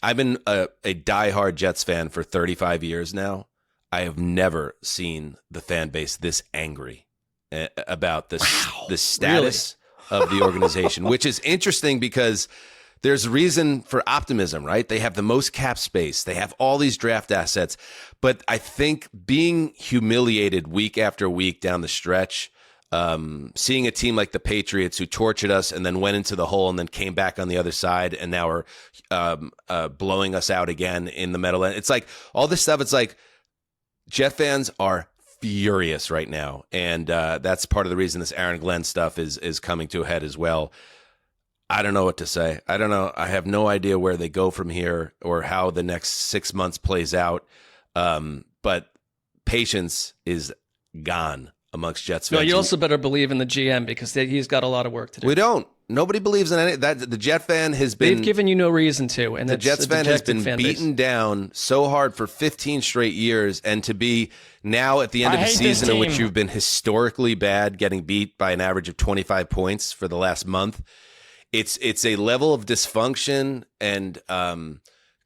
I've been a diehard Jets fan for 35 years now. I have never seen the fan base this angry about the status of the organization, which is interesting because there's reason for optimism, right? They have the most cap space. They have all these draft assets. But I think being humiliated week after week down the stretch, seeing a team like the Patriots who tortured us and then went into the hole and then came back on the other side and now are blowing us out again in the middle. It's like all this stuff. It's like Jet fans are furious right now, and that's part of the reason this Aaron Glenn stuff is coming to a head as well. I don't know what to say. I don't know. I have no idea where they go from here or how the next 6 months plays out. But patience is gone amongst Jets fans. No, you also better believe in the GM, because he's got a lot of work to do. We don't. Nobody believes in any that. The Jet fan has been. They've given you no reason to, and the Jets fan has been beaten down so hard for 15 straight years, and to be now at the end of the season in which you've been historically bad, getting beat by an average of 25 points for the last month. It's a level of dysfunction and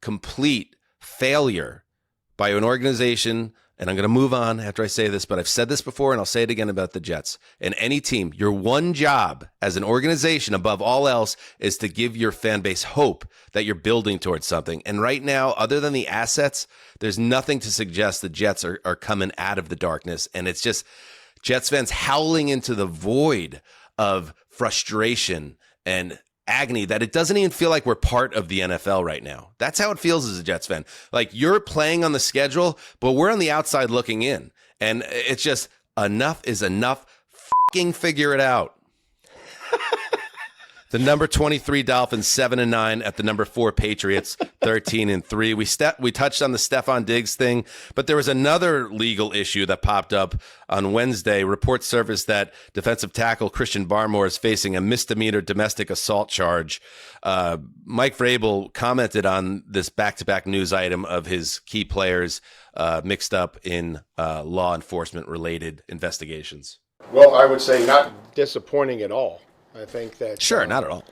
complete failure by an organization. And I'm going to move on after I say this, but I've said this before and I'll say it again about the Jets. And any team, your one job as an organization above all else is to give your fan base hope that you're building towards something. And right now, other than the assets, there's nothing to suggest the Jets are coming out of the darkness. And it's just Jets fans howling into the void of frustration and agony that it doesn't even feel like we're part of the NFL right now. That's how it feels as a Jets fan. Like, you're playing on the schedule, but we're on the outside looking in. And it's just enough is enough. Fucking figure it out. The number 23 Dolphins 7-9 at the number 4 Patriots 13-3. We touched on the Stephon Diggs thing, but there was another legal issue that popped up on Wednesday. Reports surfaced that defensive tackle Christian Barmore is facing a misdemeanor domestic assault charge. Mike Vrabel commented on this back-to-back news item of his key players mixed up in law enforcement related investigations. Well, I would say not disappointing at all. I think that sure, not at all.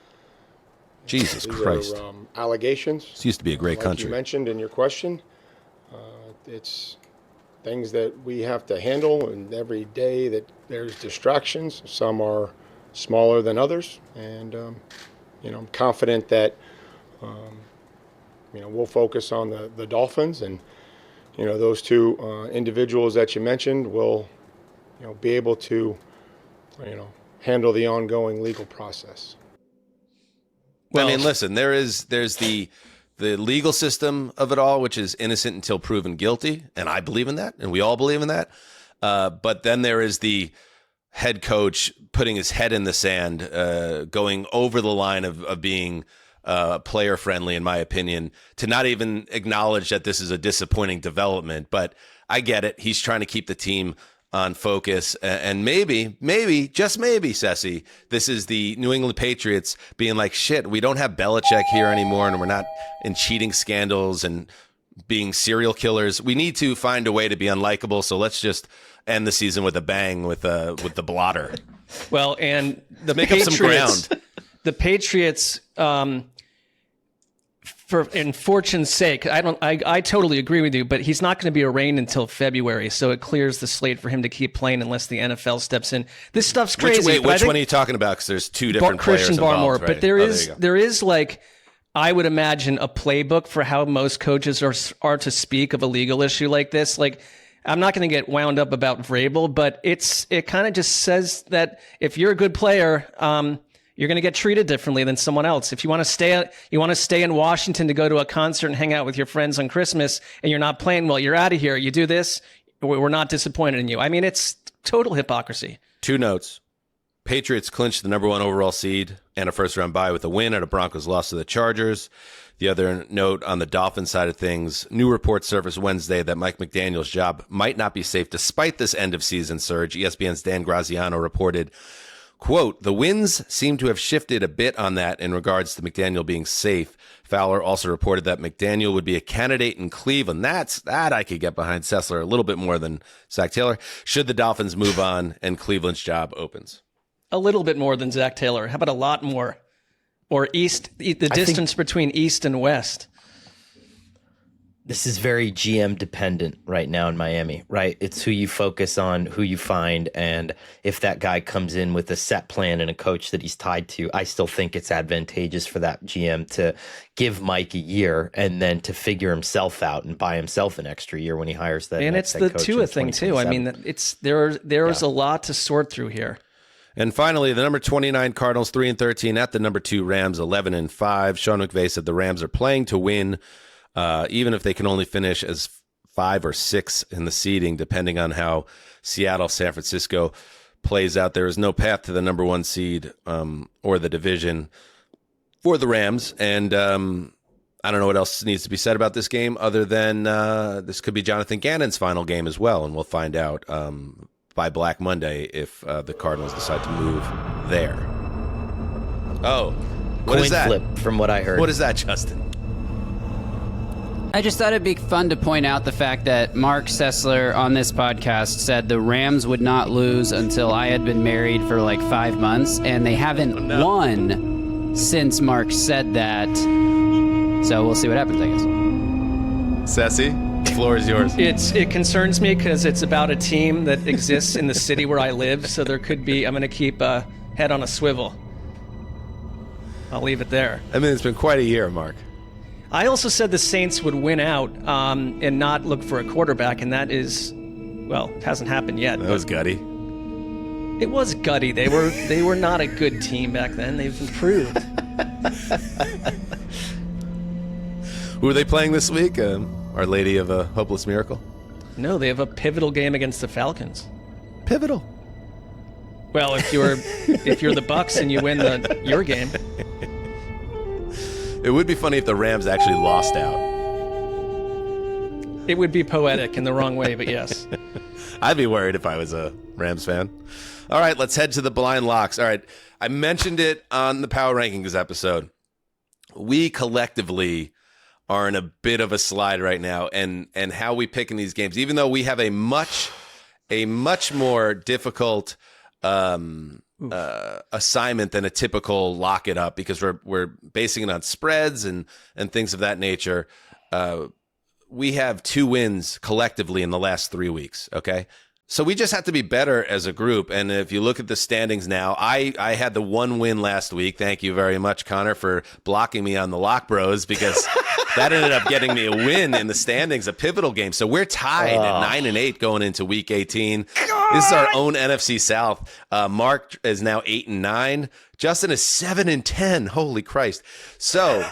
Jesus Christ! Are, allegations. This used to be a great country. You mentioned in your question, it's things that we have to handle, and every day that there's distractions. Some are smaller than others, and I'm confident that we'll focus on the Dolphins, and those two individuals that you mentioned will be able to handle the ongoing legal process. Well, I mean, listen, there's the legal system of it all, which is innocent until proven guilty, and I believe in that, and we all believe in that. But then there is the head coach putting his head in the sand, going over the line of being player friendly, in my opinion, to not even acknowledge that this is a disappointing development. But I get it. He's trying to keep the team on focus, and maybe, just maybe, Sessy, this is the New England Patriots being like, shit, we don't have Belichick here anymore, and we're not in cheating scandals and being serial killers. We need to find a way to be unlikable, so let's just end the season with a bang with the blotter. Well, and the make up some ground. The Patriots, in fortune's sake, I totally agree with you, but he's not going to be arraigned until February, so it clears the slate for him to keep playing unless the NFL steps in. This stuff's crazy. Which one are you talking about? Because there's two different Christian players Barmore, involved, right? but there is like, I would imagine, a playbook for how most coaches are to speak of a legal issue like this. Like, I'm not going to get wound up about Vrabel, but it kind of just says that if you're a good player, you're going to get treated differently than someone else. If you want to stay in Washington to go to a concert and hang out with your friends on Christmas, and you're not playing well, you're out of here. You do this, we're not disappointed in you. I mean, it's total hypocrisy. 2 notes. Patriots clinched the number 1 overall seed and a first-round bye with a win at a Broncos loss to the Chargers. The other note on the Dolphins side of things, new reports surfaced Wednesday that Mike McDaniel's job might not be safe despite this end-of-season surge. ESPN's Dan Graziano reported, quote, the winds seem to have shifted a bit on that in regards to McDaniel being safe. Fowler also reported that McDaniel would be a candidate in Cleveland. That I could get behind Sessler a little bit more than Zach Taylor, should the Dolphins move on and Cleveland's job opens. A little bit more than Zach Taylor. How about a lot more? Or the distance between East and West. This is very GM dependent right now in Miami, right? It's who you focus on, who you find, and if that guy comes in with a set plan and a coach that he's tied to, I still think it's advantageous for that GM to give Mike a year and then to figure himself out and buy himself an extra year when he hires that. And it's the Tua thing too. I mean, there's a lot to sort through here. And finally, the number 29 Cardinals 3-13 at the number 2 Rams 11-5. Sean McVay said the Rams are playing to win. Even if they can only finish as 5 or 6 in the seeding, depending on how Seattle, San Francisco plays out, there is no path to the number 1 seed or the division for the Rams. And I don't know what else needs to be said about this game other than this could be Jonathan Gannon's final game as well. And we'll find out by Black Monday if the Cardinals decide to move there. Oh, what is that? Coin flip from what I heard. What is that, Justin? I just thought it'd be fun to point out the fact that Marc Sessler on this podcast said the Rams would not lose until I had been married for like 5 months, and they haven't won since Marc said that. So we'll see what happens, I guess. Sessy, the floor is yours. It concerns me because it's about a team that exists in the city where I live, so there could be, I'm going to keep a head on a swivel. I'll leave it there. I mean, it's been quite a year, Mark. I also said the Saints would win out and not look for a quarterback, and that is, well, it hasn't happened yet. That was gutty. It was gutty. They were not a good team back then. They've improved. Who are they playing this week? Our Lady of a Hopeless Miracle? No, they have a pivotal game against the Falcons. Pivotal? Well, if you're the Bucks and you win your game, it would be funny if the Rams actually lost out. It would be poetic in the wrong way, but yes. I'd be worried if I was a Rams fan. All right, let's head to the blind locks. All right, I mentioned it on the Power Rankings episode. We collectively are in a bit of a slide right now, and how we pick in these games, even though we have a much more difficult assignment than a typical lock it up, because we're basing it on spreads and things of that nature. We have 2 wins collectively in the last 3 weeks. Okay. So we just have to be better as a group. And if you look at the standings now, I had the 1 win last week. Thank you very much, Connor, for blocking me on the Lock Bros, because that ended up getting me a win in the standings, a pivotal game. So we're tied at 9-8 going into week 18. God. This is our own NFC South. Mark is now 8-9. Justin is 7-10. Holy Christ. So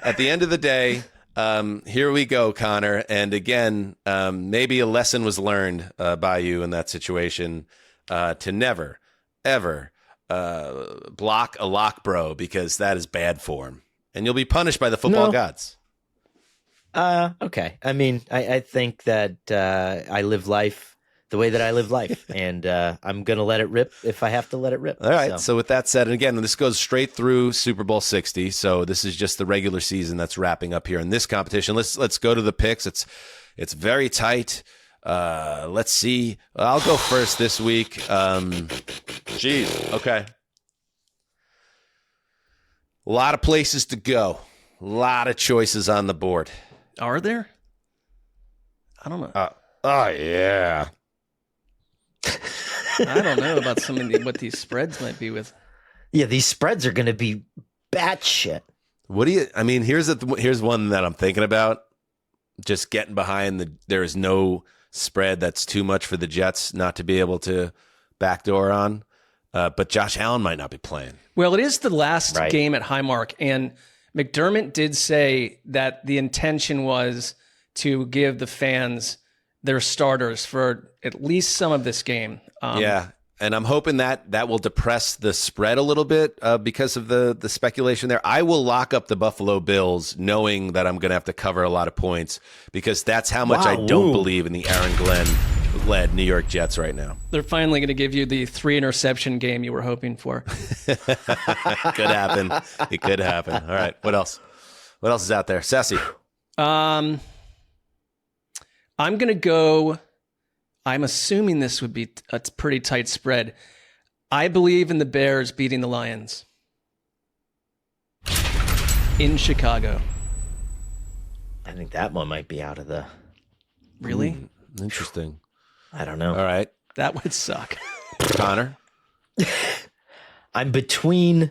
at the end of the day, here we go, Connor. And again, maybe a lesson was learned by you in that situation, to never, ever block a lock bro, because that is bad form. And you'll be punished by the football gods. Okay. I mean, I think that I live life the way that I live life, and I'm going to let it rip if I have to let it rip. All right. So with that said, and again, this goes straight through Super Bowl 60. So this is just the regular season that's wrapping up here in this competition. Let's go to the picks. It's very tight. Let's see. I'll go first this week. Jeez. Okay. A lot of places to go. A lot of choices on the board. Are there? I don't know. Oh, yeah. I don't know about what these spreads might be with. Yeah, these spreads are going to be batshit. What do you? I mean, here's one that I'm thinking about. Just getting behind there is no spread that's too much for the Jets not to be able to backdoor on. But Josh Allen might not be playing. Well, it is the last game at Highmark, and McDermott did say that the intention was to give the fans their starters for at least some of this game. Yeah, and I'm hoping that will depress the spread a little bit because of the speculation there. I will lock up the Buffalo Bills knowing that I'm going to have to cover a lot of points, because that's how much I don't believe in the Aaron Glenn-led New York Jets right now. They're finally going to give you the 3-interception game you were hoping for. Could happen. It could happen. All right, what else? What else is out there? Sassy. I'm going to go, I'm assuming this would be a pretty tight spread. I believe in the Bears beating the Lions in Chicago. I think that one might be out of the... Really? Interesting. I don't know. All right. That would suck. Connor? I'm between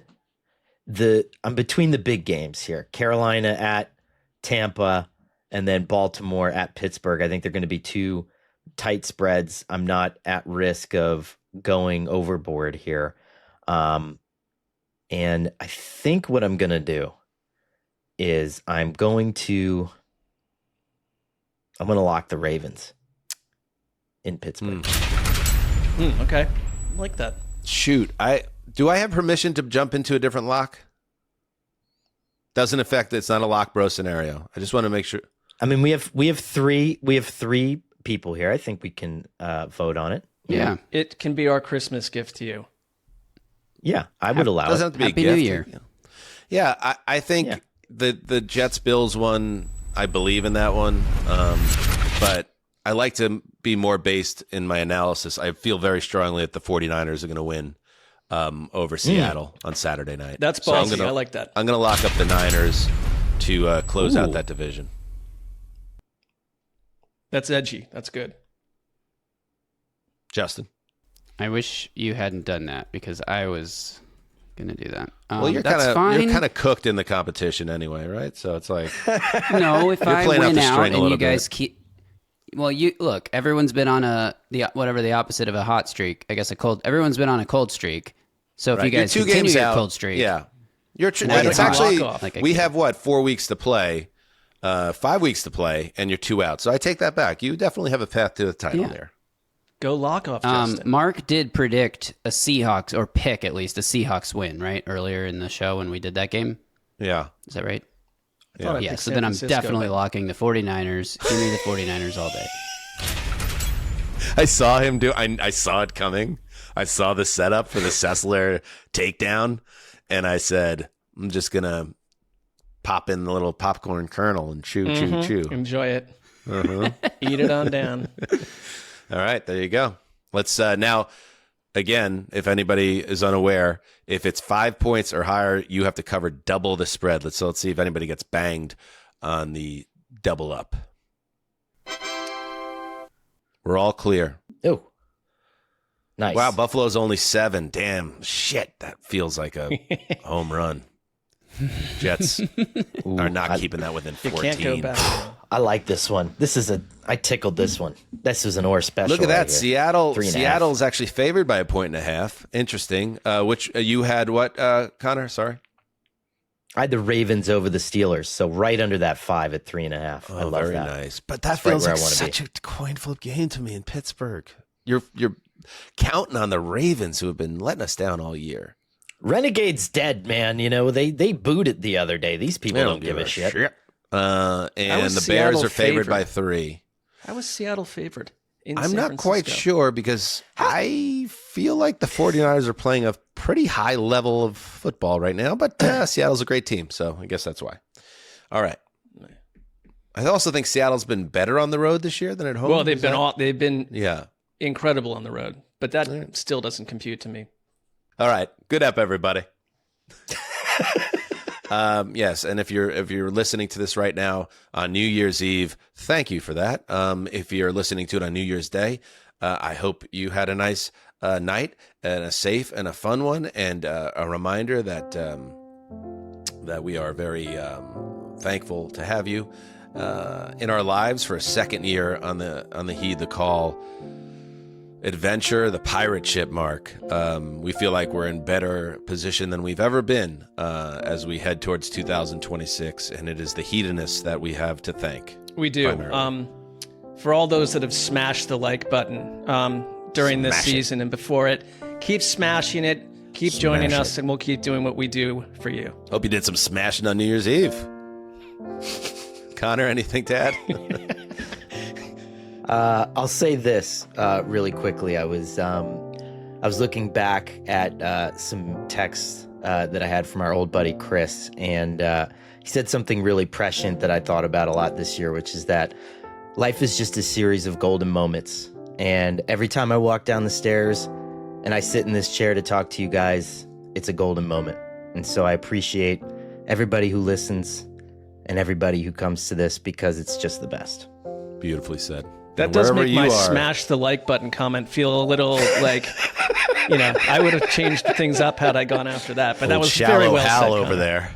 the big games here. Carolina at Tampa, and then Baltimore at Pittsburgh. I think they're going to be 2 tight spreads. I'm not at risk of going overboard here. And I think what I'm going to do is I'm going to lock the Ravens in Pittsburgh. Okay. I like that. Shoot. Do I have permission to jump into a different lock? Doesn't affect, it's not a lock bro scenario. I just want to make sure. I mean, we have 3 people here. I think we can vote on it. Yeah. It can be our Christmas gift to you. Yeah, I would allow it. Doesn't have to be Happy a gift. New Year. Yeah, I think the Jets Bills one, I believe in that one. But I like to be more based in my analysis. I feel very strongly that the 49ers are going to win over Seattle on Saturday night. That's ballsy. I like that. I'm going to lock up the Niners to close out that division. That's edgy. That's good. Justin? I wish you hadn't done that, because I was going to do that. Well, you're kind of cooked in the competition anyway, right? So it's like... No, if I win out and you guys bit. keep... Well, look, everyone's been on the opposite of a hot streak. I guess everyone's been on a cold streak. So if you guys you're 2 continue games your out, cold streak... Yeah. it's actually... we have, 4 weeks to play... 5 weeks to play, and you're 2 out. So I take that back. You definitely have a path to the title there. Go lock off, Justin. Mark did predict a Seahawks, or pick at least, a Seahawks win, right? Earlier in the show when we did that game. Yeah. Is that right? Yeah, so then I'm definitely locking the 49ers. Give me the 49ers all day. I saw him I saw it coming. I saw the setup for the Sessler takedown, and I said, I'm just going to pop in the little popcorn kernel and chew. Enjoy it. Eat it on down. All right, there you go. Let's now, again, if anybody is unaware, if it's 5 points or higher, you have to cover double the spread. Let's see if anybody gets banged on the double up. We're all clear. Oh, nice. Wow, Buffalo's only 7. Damn, shit, that feels like a home run. Jets are not keeping that within 14. You can't go back. I like this one. I tickled this one. This was an Orr special. Look at that. Right Seattle. Seattle's actually favored by 1.5. Interesting. Which you had what, Connor? Sorry. I had the Ravens over the Steelers, so right under that 5 at 3.5. I love very that. Nice. But that feels like such a coin flip game to me in Pittsburgh. You're counting on the Ravens, who have been letting us down all year. Renegade's dead, man. You know, they booed it the other day. These people don't give a shit. And the Bears are favored by 3. How was Seattle favored? I'm not quite sure, because I feel like the 49ers are playing a pretty high level of football right now, but Seattle's a great team, so I guess that's why. All right. I also think Seattle's been better on the road this year than at home. Well, they've been yeah, incredible on the road, but that still doesn't compute to me. All right. Good up, everybody. Yes, and if you're listening to this right now on New Year's Eve, thank you for that. If you're listening to it on New Year's Day, I hope you had a nice night and a safe and a fun one, and a reminder that that we are very thankful to have you in our lives for a second year on the Heed the Call adventure, the pirate ship, Mark. We feel like we're in better position than we've ever been as we head towards 2026, and it is the hedonists that we have to thank. We do. For all those that have smashed the like button during this season and before it, keep smashing it, keep joining us, and we'll keep doing what we do for you. Hope you did some smashing on New Year's Eve. Connor, anything to add? I'll say this really quickly. I was looking back at some texts that I had from our old buddy Chris, and he said something really prescient that I thought about a lot this year, which is that life is just a series of golden moments. And every time I walk down the stairs and I sit in this chair to talk to you guys, it's a golden moment. And so I appreciate everybody who listens and everybody who comes to this, because it's just the best. Beautifully said. That does make my smash the like button comment feel a little like, I would have changed things up had I gone after that. But that was very well said, over there.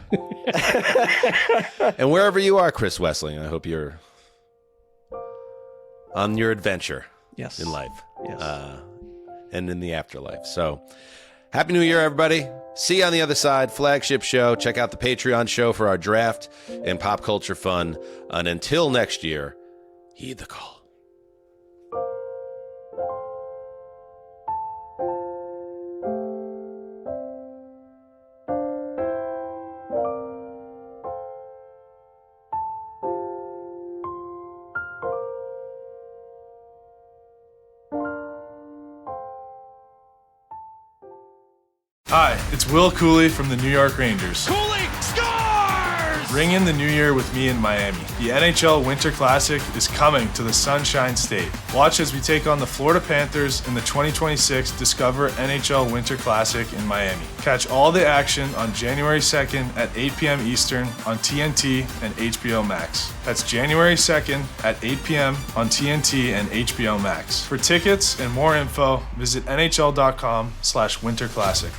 And wherever you are, Chris Wessling, I hope you're on your adventure in life. Yes. And in the afterlife. So, Happy New Year, everybody. See you on the other side. Flagship show. Check out the Patreon show for our draft and pop culture fun. And until next year, heed the call. Hi, it's Will Cooley from the New York Rangers. Cooley scores! Ring in the new year with me in Miami. The NHL Winter Classic is coming to the Sunshine State. Watch as we take on the Florida Panthers in the 2026 Discover NHL Winter Classic in Miami. Catch all the action on January 2nd at 8 p.m. Eastern on TNT and HBO Max. That's January 2nd at 8 p.m. on TNT and HBO Max. For tickets and more info, visit nhl.com/winterclassic.